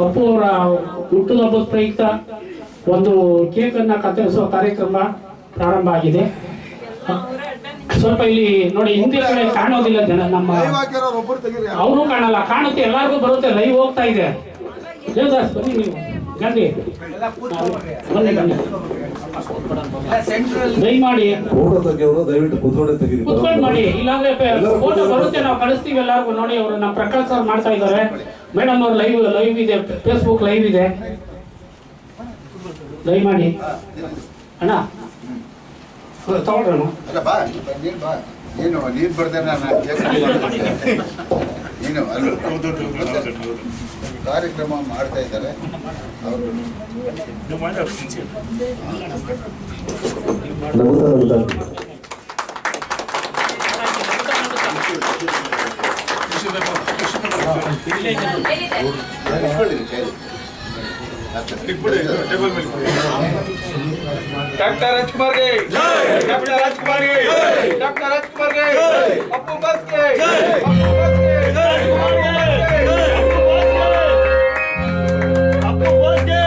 ಅಪ್ಪು ಅವರ ಹುಟ್ಟುಹಬ್ಬದ ಪ್ರಯುಕ್ತ ಒಂದು ಕೇಕ್ ಅನ್ನ ಕತ್ತರಿಸುವ ಕಾರ್ಯಕ್ರಮ ಪ್ರಾರಂಭ ಆಗಿದೆ. ಸ್ವಲ್ಪ ಇಲ್ಲಿ ನೋಡಿ, ಹಿಂದಿನ ಕಡೆ ಕಾಣೋದಿಲ್ಲ ಜನ, ನಮ್ಮ ಅವರು ಕಾಣಲ್ಲ, ಕಾಣುತ್ತೆ, ಎಲ್ಲರಿಗೂ ಬರುತ್ತೆ, ಲೈವ್ ಹೋಗ್ತಾ ಇದೆ. ದೇವದಾಸ್ ಬನ್ನಿ, ನೀವು ಗಂಡಿ ಬನ್ನಿ ಬನ್ನಿ, ದಯಮಾಡಿ ಕುತ್ಕೊಂಡು ಮಾಡಿ, ಇಲ್ಲಾಂದ್ರೆ ಫೋಟೋ ಬರುತ್ತೆ, ನಾವು ಕಳಿಸ್ತೀವಿ ಎಲ್ಲರಿಗೂ. ನೋಡಿ, ಅವರು ನಮ್ಮ ಪ್ರಕಾಶ್ ಅವ್ರು ಮಾಡ್ತಾ ಇದ್ದಾರೆ, ಮೇಡಮ್ ಅವ್ರು ಲೈವ್ ಇದೆ, ಫೇಸ್ಬುಕ್ ಲೈವ್ ಇದೆ, ದಯಮಾಡಿ ಅಣ್ಣ ತಗೊಳ್ರಣ್ಣ. ನೀನು ನೀರು ಬರ್ದೆ ನೀನು ಕಾರ್ಯಕ್ರಮ ಮಾಡ್ತಾ ಇದ್ದಾರೆ ಅವರು. डॉक्टर राजकुमार के डॉक्टर राजकुमार के डॉक्टर राजकुमार के अप्पू बस के अप्पू बस के अप्पू बस के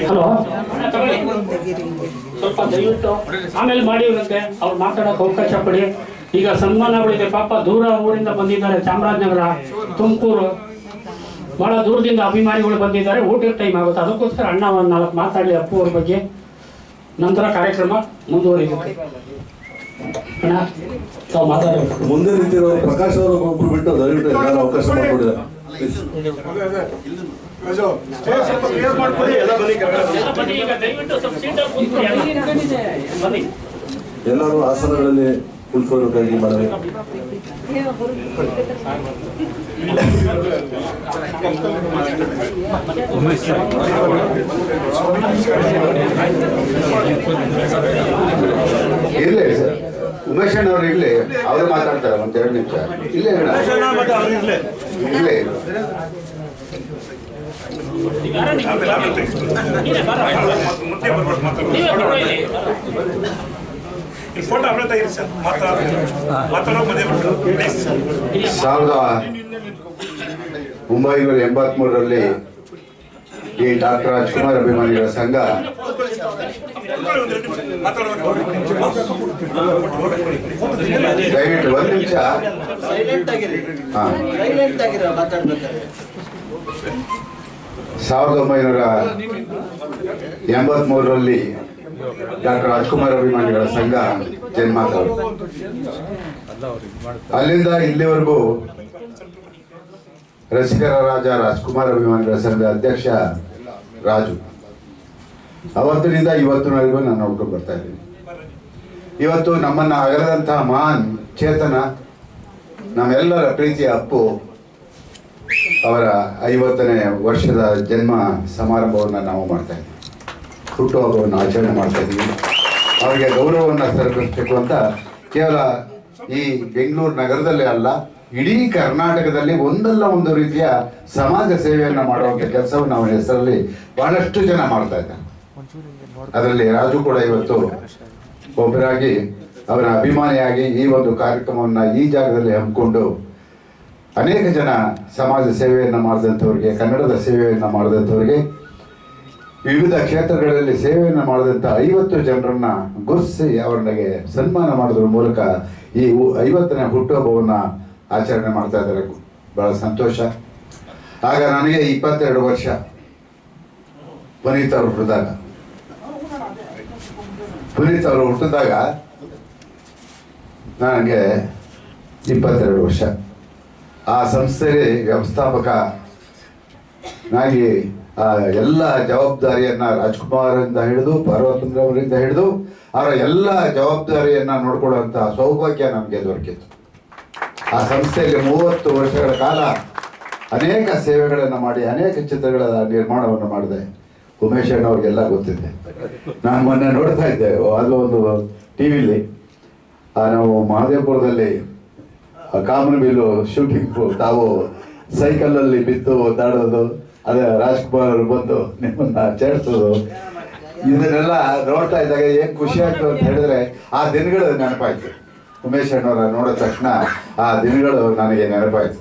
ಹಲೋ, ಸ್ವಲ್ಪ ದಯವಿಟ್ಟು ಆಮೇಲೆ ಮಾಡಿರಂತೆ, ಅವ್ರು ಮಾತಾಡೋಕೆ ಅವಕಾಶ ಕೊಡಿ. ಈಗ ಸನ್ಮಾನಗಳಿದೆ, ಪಾಪ ದೂರ ಊರಿಂದ ಬಂದಿದ್ದಾರೆ, ಚಾಮರಾಜನಗರ, ತುಮಕೂರು, ಬಹಳ ದೂರದಿಂದ ಅಭಿಮಾನಿಗಳು ಬಂದಿದ್ದಾರೆ, ಊಟದ ಟೈಮ್ ಆಗುತ್ತೆ. ಅದಕ್ಕೋಸ್ಕರ ಅಣ್ಣ ಒಂದು 4 ಮಾತಾಡಿ ಅಪ್ಪು ಅವ್ರ ಬಗ್ಗೆ, ನಂತರ ಕಾರ್ಯಕ್ರಮ ಮುಂದುವರಿಯುತ್ತೆ. ಅಣ್ಣ ತಾವು ಮಾತಾಡಬೇಕು. ಮುಂದೆ ನಿಂತಿರೋ ಪ್ರಕಾಶ್ ಅವರು ಒಬ್ಬರು ಬಿಟ್ಟು ದಯವಿಟ್ಟು ಎಲ್ಲರೂ ಅವಕಾಶ ಮಾಡಿಕೊಡಿದ್ದಾರೆ. ಎಲ್ಲರೂ ಆಸನಗಳಲ್ಲಿ ಕುಳಿತುಕೊಳ್ಳಬೇಕಾಗಿ ಮಾಡಬೇಕು. ಇರ್ಲಿ ಸರ್, ಉಮೇಶ್ ಅಣ್ಣ ಅವ್ರು ಇರ್ಲಿ, ಅವ್ರು ಮಾತಾಡ್ತಾರೆ ಒಂದು 2 ನಿಮಿಷ. ಇಲ್ಲೇ ಇರ್ಲಿ. ಸಾವಿರದ 1983ರಲ್ಲಿ ಈ ಡಾಕ್ಟರ್ ರಾಜ್ಕುಮಾರ್ ಅಭಿಮಾನಿಗಳ ಸಂಘ ದಯವಿಟ್ಟು 1 ನಿಮಿಷ 1983ರಲ್ಲಿ ಡಾಕ್ಟರ್ ರಾಜ್ಕುಮಾರ್ ಅಭಿಮಾನಿಗಳ ಸಂಘ ಜನ್ಮ ತಾಳು. ಅಲ್ಲಿಂದ ಇಲ್ಲಿವರೆಗೂ ರಸಿಕರ ರಾಜ ರಾಜ್ಕುಮಾರ್ ಅಭಿಮಾನಿಗಳ ಸಂಘದ ಅಧ್ಯಕ್ಷ ರಾಜು. ಅವತ್ತಿನಿಂದ ಇವತ್ತಿನವರೆಗೂ ನಾನು ನೋಡ್ಕೊಂಡು ಬರ್ತಾ ಇದ್ದೀನಿ. ಇವತ್ತು ನಮ್ಮನ್ನು ಅಗಲದಂತಹ ಮಹಾನ್ ಚೇತನ ನಮ್ಮೆಲ್ಲರ ಪ್ರೀತಿಯ ಅಪ್ಪು ಅವರ 50ನೇ ವರ್ಷದ ಜನ್ಮ ಸಮಾರಂಭವನ್ನು ನಾವು ಮಾಡ್ತಾ ಇದ್ದೀವಿ, ಹುಟ್ಟುಹಬ್ಬವನ್ನು ಆಚರಣೆ ಮಾಡ್ತಾ ಇದ್ದೀವಿ. ಅವರಿಗೆ ಗೌರವವನ್ನು ಸಲ್ಲಿಸಬೇಕು ಅಂತ ಕೇವಲ ಈ ಬೆಂಗಳೂರು ನಗರದಲ್ಲೇ ಅಲ್ಲ, ಇಡೀ ಕರ್ನಾಟಕದಲ್ಲಿ ಒಂದಲ್ಲ ಒಂದು ರೀತಿಯ ಸಮಾಜ ಸೇವೆಯನ್ನು ಮಾಡುವಂಥ ಕೆಲಸವನ್ನು ಅವನ ಹೆಸರಲ್ಲಿ ಬಹಳಷ್ಟು ಜನ ಮಾಡ್ತಾ ಇದ್ದಾರೆ. ಅದರಲ್ಲಿ ರಾಜು ಕೂಡ ಇವತ್ತು ಒಬ್ಬರಾಗಿ ಅವರ ಅಭಿಮಾನಿಯಾಗಿ ಈ ಒಂದು ಕಾರ್ಯಕ್ರಮವನ್ನು ಈ ಜಾಗದಲ್ಲಿ ಹಮ್ಮಿಕೊಂಡು ಅನೇಕ ಜನ ಸಮಾಜ ಸೇವೆಯನ್ನು ಮಾಡಿದಂಥವ್ರಿಗೆ, ಕನ್ನಡದ ಸೇವೆಯನ್ನು ಮಾಡಿದಂಥವ್ರಿಗೆ, ವಿವಿಧ ಕ್ಷೇತ್ರಗಳಲ್ಲಿ ಸೇವೆಯನ್ನು ಮಾಡಿದಂಥ 50 ಜನರನ್ನ ಗುರುತಿಸಿ ಅವರಿಗೆ ಸನ್ಮಾನ ಮಾಡೋದ್ರ ಮೂಲಕ ಈ 50ನೇ ಹುಟ್ಟುಹಬ್ಬವನ್ನು ಆಚರಣೆ ಮಾಡ್ತಾ ಇದ್ದಾರೆ. ಬಹಳ ಸಂತೋಷ. ಆಗ ನನಗೆ 22 ವರ್ಷ ಪುನೀತ್ ಅವರು ಹುಟ್ಟಿದಾಗ ನನಗೆ 22 ವರ್ಷ. ಆ ಸಂಸ್ಥೆಯಲ್ಲಿ ವ್ಯವಸ್ಥಾಪಕ ನಾಗಿ ಎಲ್ಲ ಜವಾಬ್ದಾರಿಯನ್ನ ರಾಜ್ಕುಮಾರಿಂದ ಹಿಡಿದು ಪಾರ್ವತಂದ್ರವರಿಂದ ಹಿಡಿದು ಅವರ ಎಲ್ಲ ಜವಾಬ್ದಾರಿಯನ್ನ ನೋಡ್ಕೊಳ್ಳುವಂಥ ಸೌಭಾಗ್ಯ ನಮಗೆ ದೊರಕಿತ್ತು. ಆ ಸಂಸ್ಥೆಯಲ್ಲಿ 30 ವರ್ಷಗಳ ಕಾಲ ಅನೇಕ ಸೇವೆಗಳನ್ನು ಮಾಡಿ ಅನೇಕ ಚಿತ್ರಗಳ ನಿರ್ಮಾಣವನ್ನು ಮಾಡಿದೆ. ಉಮೇಶ್ ಅಣ್ಣವ್ರಿಗೆಲ್ಲ ಗೊತ್ತಿದೆ. ನಾನು ಮೊನ್ನೆ ನೋಡ್ತಾ ಇದ್ದೆ, ಅದು ಒಂದು ಟಿವಿಲಿ ನಾವು ಮಹದೇವಪುರದಲ್ಲಿ ಕಾಮನಬಿಲ್ಲು ಶೂಟಿಂಗ್ ತಾವು ಸೈಕಲಲ್ಲಿ ಬಿದ್ದು ಒದ್ದಾಡೋದು, ಅದೇ ರಾಜ್ಕುಮಾರ್ ಅವರು ಬಂದು ನಿಮ್ಮನ್ನ ಚೇರ್ಸೋದು, ಇದನ್ನೆಲ್ಲ ನೋಡ್ತಾ ಇದ್ದಾಗ ಏನ್ ಖುಷಿ ಆಯ್ತು ಅಂತ ಹೇಳಿದ್ರೆ ಆ ದಿನಗಳು ನೆನಪಾಯ್ತು. ಉಮೇಶ್ ಅಣ್ಣವರ ನೋಡಿದ ತಕ್ಷಣ ಆ ದಿನಗಳು ನನಗೆ ನೆನಪಾಯ್ತು.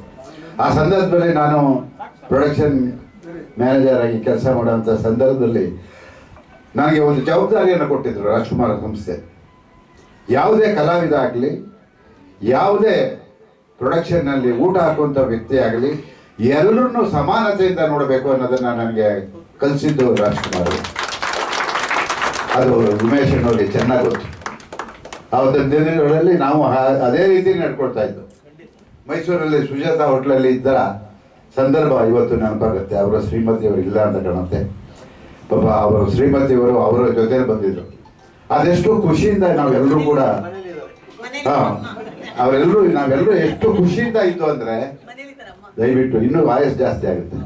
ಆ ಸಂದರ್ಭದಲ್ಲಿ ನಾನು ಪ್ರೊಡಕ್ಷನ್ ಮ್ಯಾನೇಜರ್ ಆಗಿ ಕೆಲಸ ಮಾಡುವಂಥ ಸಂದರ್ಭದಲ್ಲಿ ನನಗೆ ಒಂದು ಜವಾಬ್ದಾರಿಯನ್ನು ಕೊಟ್ಟಿದ್ರು ರಾಜ್ಕುಮಾರ್ ಸಂಸ್ಥೆ. ಯಾವುದೇ ಕಲಾವಿದ ಆಗಲಿ, ಯಾವುದೇ ಪ್ರೊಡಕ್ಷನ್ನಲ್ಲಿ ಊಟ ಹಾಕುವಂಥ ವ್ಯಕ್ತಿ ಆಗಲಿ, ಎಲ್ಲರನ್ನೂ ಸಮಾನತೆಯಿಂದ ನೋಡಬೇಕು ಅನ್ನೋದನ್ನ ನನಗೆ ಕಲಿಸಿದ್ದು ರಾಜ್ಕುಮಾರ್. ಅದು ಉಮೇಶ್ ಅಣ್ಣವ್ರಿಗೆ ಚೆನ್ನಾಗಿ ಗೊತ್ತು. ಆವತ್ತಿನ ದಿನಗಳಲ್ಲಿ ನಾವು ಅದೇ ರೀತಿ ನಡ್ಕೊಳ್ತಾ ಇದ್ದು. ಮೈಸೂರಲ್ಲಿ ಸುಜಾತಾ ಹೋಟ್ಲಲ್ಲಿ ಇದ್ದ ಸಂದರ್ಭ ಇವತ್ತು ನೆನಪಾಗುತ್ತೆ. ಅವರ ಶ್ರೀಮತಿಯವರು ಇಲ್ಲ ಅಂತ ಕಾಣುತ್ತೆ. ಪಾಪ ಅವರು ಶ್ರೀಮತಿಯವರು ಅವರ ಜೊತೆ ಬಂದಿದ್ರು. ಅದೆಷ್ಟು ಖುಷಿಯಿಂದ ನಾವೆಲ್ಲರೂ ಕೂಡ ನಾವೆಲ್ಲರೂ ಎಷ್ಟು ಖುಷಿಯಿಂದ ಇದ್ದು ಅಂದ್ರೆ, ದಯವಿಟ್ಟು ಇನ್ನೂ ವಾಯಸ್ ಜಾಸ್ತಿ ಆಗುತ್ತೆ.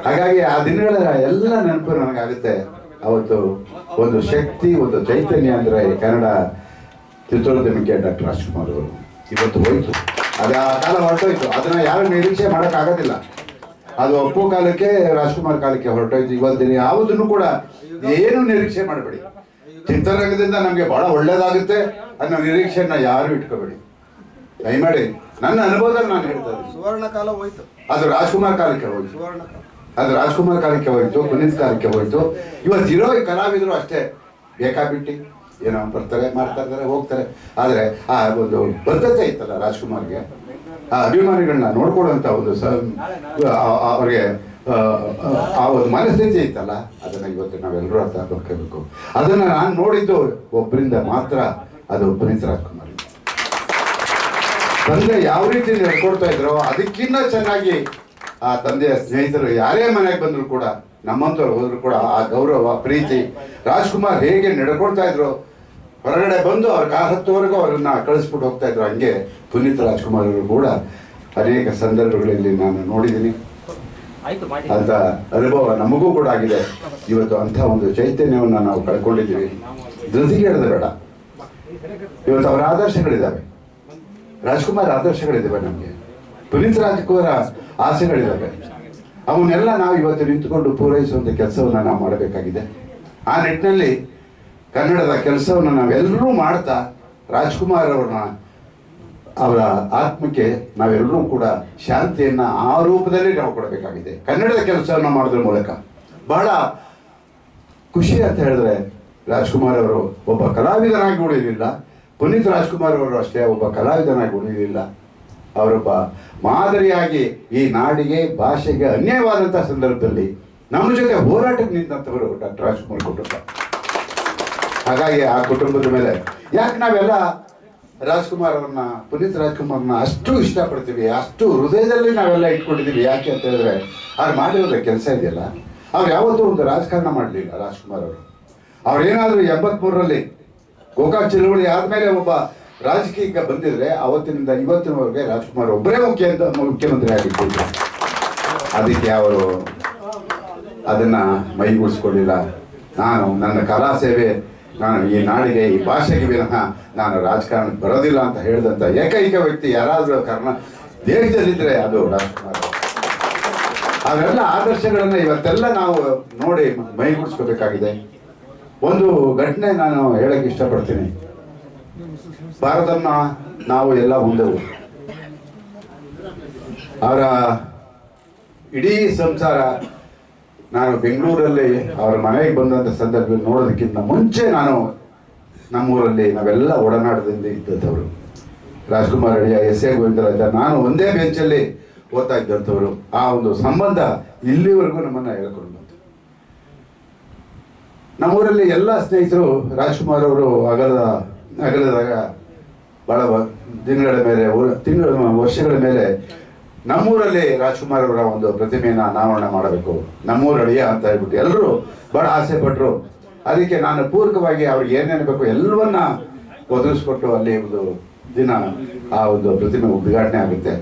ಹಾಗಾಗಿ ಆ ದಿನಗಳ ಎಲ್ಲ ನೆನಪು ನನಗಾಗುತ್ತೆ. ಅವತ್ತು ಒಂದು ಶಕ್ತಿ, ಒಂದು ಚೈತನ್ಯ ಅಂದ್ರೆ ಕನ್ನಡ ಚಿತ್ರೋದ್ಯಮಕ್ಕೆ ಡಾಕ್ಟರ್ ರಾಜ್ಕುಮಾರ್ ಅವರು. ಇವತ್ತು ಹೋಯ್ತು, ಅದು ಆ ಕಾಲ ಹೊರಟೋಯ್ತು. ಅದನ್ನ ಯಾರು ನಿರೀಕ್ಷೆ ಮಾಡೋಕ್ಕಾಗೋದಿಲ್ಲ. ಅದು ಅಪ್ಪು ಕಾಲಕ್ಕೆ, ರಾಜ್ಕುಮಾರ್ ಕಾಲಕ್ಕೆ ಹೊರಟೋಯ್ತು. ಇವತ್ತಿನ ಯಾವುದನ್ನು ಕೂಡ ಏನು ನಿರೀಕ್ಷೆ ಮಾಡಬೇಡಿ. ಚಿತ್ರರಂಗದಿಂದ ನಮ್ಗೆ ಬಹಳ ಒಳ್ಳೇದಾಗುತ್ತೆ ಅನ್ನೋ ನಿರೀಕ್ಷೆಯನ್ನ ಯಾರು ಇಟ್ಕೋಬೇಡಿ, ದಯಮಾಡಿ. ನನ್ನ ಅನುಭವದಲ್ಲಿ ನಾನು ಹೇಳ್ತಾ ಇದ್ದೀನಿ, ಸುವರ್ಣ ಕಾಲ ಹೋಯ್ತು. ಅದು ರಾಜ್ಕುಮಾರ್ ಕಾಲಕ್ಕೆ ಹೋಯ್ತು, ಪುನೀತ್ ಕಾಲಕ್ಕೆ ಹೋಯ್ತು. ಇವತ್ತಿರೋ ಕಲಾವಿದರು ಅಷ್ಟೇ ಬೇಕಾಬಿಟ್ಟಿ ಏನೋ ಬರ್ತಾರೆ, ಮಾಡ್ತಾ ಇರ್ತಾರೆ, ಹೋಗ್ತಾರೆ. ಆದರೆ ಆ ಒಂದು ಬದ್ಧತೆ ಇತ್ತಲ್ಲ ರಾಜ್ಕುಮಾರ್ಗೆ, ಆ ಅಭಿಮಾನಿಗಳನ್ನ ನೋಡ್ಕೊಳ್ಳುವಂಥ ಒಂದು ಅವ್ರಿಗೆ ಆ ಒಂದು ಮನಸ್ಥಿತಿ ಇತ್ತಲ್ಲ, ಅದನ್ನ ಇವತ್ತು ನಾವೆಲ್ಲರೂ ಅರ್ಥ ಮಾಡ್ಕೋಬೇಕು. ಅದನ್ನ ನಾನು ನೋಡಿದ್ದು ಒಬ್ಬರಿಂದ ಮಾತ್ರ, ಅದು ಪುನೀತ್ ರಾಜ್ಕುಮಾರ್. ತಂದೆ ಯಾವ ರೀತಿ ನಡ್ಕೊಡ್ತಾ ಇದ್ರೋ ಅದಕ್ಕಿಂತ ಚೆನ್ನಾಗಿ ಆ ತಂದೆಯ ಸ್ನೇಹಿತರು ಯಾರೇ ಮನೆಗೆ ಬಂದ್ರು ಕೂಡ, ನಮ್ಮಂತವ್ರು ಹೋದ್ರು ಕೂಡ ಆ ಗೌರವ, ಪ್ರೀತಿ, ರಾಜ್ಕುಮಾರ್ ಹೇಗೆ ನಡ್ಕೊಳ್ತಾ ಇದ್ರು, ಹೊರಗಡೆ ಬಂದು ಅವ್ರ ಕಾರ್ ಹತ್ತುವರೆಗೂ ಅವ್ರನ್ನ ಕಳಿಸ್ಬಿಟ್ಟು ಹೋಗ್ತಾ ಇದ್ರು. ಹಂಗೆ ಪುನೀತ್ ರಾಜ್ಕುಮಾರ್ ಅವರು ಕೂಡ ಅನೇಕ ಸಂದರ್ಭಗಳಲ್ಲಿ ನಾನು ನೋಡಿದ್ದೀನಿ. ಅಂತ ಅನುಭವ ನಮಗೂ ಕೂಡ ಆಗಿದೆ. ಇವತ್ತು ಅಂಥ ಒಂದು ಚೈತನ್ಯವನ್ನು ನಾವು ಕಳ್ಕೊಂಡಿದ್ದೀವಿ. ಧೃತಿಗೆ ಹೇಳಿದ ಬೇಡ. ಇವತ್ತು ಅವರ ಆದರ್ಶಗಳಿದ್ದಾವೆ, ರಾಜ್ಕುಮಾರ್ ಆದರ್ಶಗಳಿದ್ದಾವೆ, ನಮಗೆ ಪುನೀತ್ ರಾಜ್ಕುಮಾರ್ ಆಸೆಗಳಿದ್ದಾವೆ. ಅವನ್ನೆಲ್ಲ ನಾವು ಇವತ್ತು ನಿಂತುಕೊಂಡು ಪೂರೈಸುವಂಥ ಕೆಲಸವನ್ನು ನಾವು ಮಾಡಬೇಕಾಗಿದೆ. ಆ ನಿಟ್ಟಿನಲ್ಲಿ ಕನ್ನಡದ ಕೆಲಸವನ್ನು ನಾವೆಲ್ಲರೂ ಮಾಡ್ತಾ ರಾಜ್ಕುಮಾರ್ ಅವರ ಆತ್ಮಕ್ಕೆ ನಾವೆಲ್ಲರೂ ಕೂಡ ಶಾಂತಿಯನ್ನ ಆ ರೂಪದಲ್ಲಿ ನಾವು ಕೊಡಬೇಕಾಗಿದೆ. ಕನ್ನಡದ ಕೆಲಸವನ್ನು ಮಾಡೋದ್ರ ಮೂಲಕ ಬಹಳ ಖುಷಿ ಅಂತ ಹೇಳಿದ್ರೆ, ರಾಜ್ಕುಮಾರ್ ಅವರು ಒಬ್ಬ ಕಲಾವಿದನಾಗಿ ಉಳಿಯಲಿಲ್ಲ, ಪುನೀತ್ ರಾಜ್ಕುಮಾರ್ ಅವರು ಅಷ್ಟೇ ಒಬ್ಬ ಕಲಾವಿದನಾಗಿ ಉಳಿಯಲಿಲ್ಲ. ಅವರೊಬ್ಬ ಮಾದರಿಯಾಗಿ ಈ ನಾಡಿಗೆ, ಭಾಷೆಗೆ ಅನ್ಯಾಯವಾದಂಥ ಸಂದರ್ಭದಲ್ಲಿ ನಮ್ಮ ಜೊತೆ ಹೋರಾಟಕ್ಕೆ ನಿಂತಂಥವರು ಡಾಕ್ಟರ್ ರಾಜ್ಕುಮಾರ್ ಕುಟುಂಬ. ಹಾಗಾಗಿ ಆ ಕುಟುಂಬದ ಮೇಲೆ ಯಾಕೆ ನಾವೆಲ್ಲ ರಾಜ್ಕುಮಾರ್ ಅವ್ರನ್ನ, ಪುನೀತ್ ರಾಜ್ಕುಮಾರ್ನ ಅಷ್ಟು ಇಷ್ಟಪಡ್ತೀವಿ, ಅಷ್ಟು ಹೃದಯದಲ್ಲಿ ನಾವೆಲ್ಲ ಇಟ್ಕೊಂಡಿದ್ದೀವಿ? ಯಾಕೆ ಅಂತ ಹೇಳಿದ್ರೆ, ಅವ್ರು ಮಾಡಿರೋ ಕೆಲಸ ಇದೆಯಲ್ಲ, ಅವ್ರು ಯಾವತ್ತೂ ಒಂದು ರಾಜಕಾರಣ ಮಾಡಲಿಲ್ಲ ರಾಜ್ಕುಮಾರ್ ಅವರು. ಅವ್ರೇನಾದ್ರೂ 83ರಲ್ಲಿ ಗೋಕಾಕ್ ಚಳುವಳಿ ಆದ್ಮೇಲೆ ಒಬ್ಬ ರಾಜಕೀಯಕ್ಕೆ ಬಂದಿದ್ರೆ ಅವತ್ತಿನಿಂದ ಇವತ್ತಿನವರೆಗೆ ರಾಜ್ಕುಮಾರ್ ಒಬ್ಬರೇ ಮುಖ್ಯಮಂತ್ರಿ ಆಗಿದ್ದು. ಅದಕ್ಕೆ ಅವರು ಅದನ್ನ ಮೈಗೂಡಿಸ್ಕೊಳ್ಳಿಲ್ಲ. ನಾನು ನನ್ನ ಕಲಾ ಸೇವೆ, ನಾನು ಈ ನಾಡಿಗೆ, ಈ ಭಾಷೆಗೆ ವಿನಃ ನಾನು ರಾಜಕಾರಣಕ್ಕೆ ಬರೋದಿಲ್ಲ ಅಂತ ಹೇಳಿದಂಥ ಏಕೈಕ ವ್ಯಕ್ತಿ ಯಾರಾದರೂ ದೇಶದಲ್ಲಿದ್ದರೆ ಅದು ರಾಜ್ಕುಮಾರ್. ಅವೆಲ್ಲ ಆದರ್ಶಗಳನ್ನು ಇವತ್ತೆಲ್ಲ ನಾವು ನೋಡಿ ಮೈಗೂಡಿಸ್ಕೋಬೇಕಾಗಿದೆ. ಒಂದು ಘಟನೆ ನಾನು ಹೇಳಕ್ಕೆ ಇಷ್ಟಪಡ್ತೀನಿ. ಭಾರತಮ್ಮ ನಾವು ಎಲ್ಲ ಹೊಂದವು. ಅವರ ಇಡೀ ಸಂಸಾರ ನಾನು ಬೆಂಗಳೂರಲ್ಲಿ ಅವರ ಮನೆಗೆ ಬಂದಂಥ ಸಂದರ್ಭದಲ್ಲಿ ನೋಡೋದಕ್ಕಿಂತ ಮುಂಚೆ ನಾನು ನಮ್ಮೂರಲ್ಲಿ ನಾವೆಲ್ಲ ಒಡನಾಟದಿಂದ ಇದ್ದಂಥವ್ರು. ರಾಜ್ಕುಮಾರ್ ಅಳಿಯ ಎಸ್ ಎ ಗೋವಿಂದರಾಜ ನಾನು ಒಂದೇ ಬೆಂಚಲ್ಲಿ ಓದ್ತಾ ಇದ್ದಂಥವ್ರು. ಆ ಒಂದು ಸಂಬಂಧ ಇಲ್ಲಿವರೆಗೂ ನಮ್ಮನ್ನು ಹೇಳ್ಕೊಂಡು ಬಂತು. ನಮ್ಮೂರಲ್ಲಿ ಎಲ್ಲ ಸ್ನೇಹಿತರು ರಾಜ್ಕುಮಾರ್ ಅವರು ಅಗಲದಾಗ ಬಹಳ ದಿನಗಳ ಮೇಲೆ ವರ್ಷಗಳ ಮೇಲೆ ನಮ್ಮೂರಲ್ಲಿ ರಾಜ್ಕುಮಾರ್ ಅವರ ಒಂದು ಪ್ರತಿಮೆಯನ್ನು ಅನಾವರಣ ಮಾಡಬೇಕು, ನಮ್ಮೂರ ಅಳಿಯ ಅಂತ ಹೇಳ್ಬಿಟ್ಟು ಎಲ್ಲರೂ ಬಹಳ ಆಸೆ ಪಟ್ಟರು. ಅದಕ್ಕೆ ನಾನು ಪೂರಕವಾಗಿ ಅವ್ರಿಗೆ ಏನೇನು ಬೇಕು ಎಲ್ಲವನ್ನ ಒದಗಿಸ್ಕೊಟ್ಟು ಅಲ್ಲಿ ಒಂದು ದಿನ ಆ ಒಂದು ಪ್ರತಿಮೆ ಉದ್ಘಾಟನೆ ಆಗುತ್ತೆ.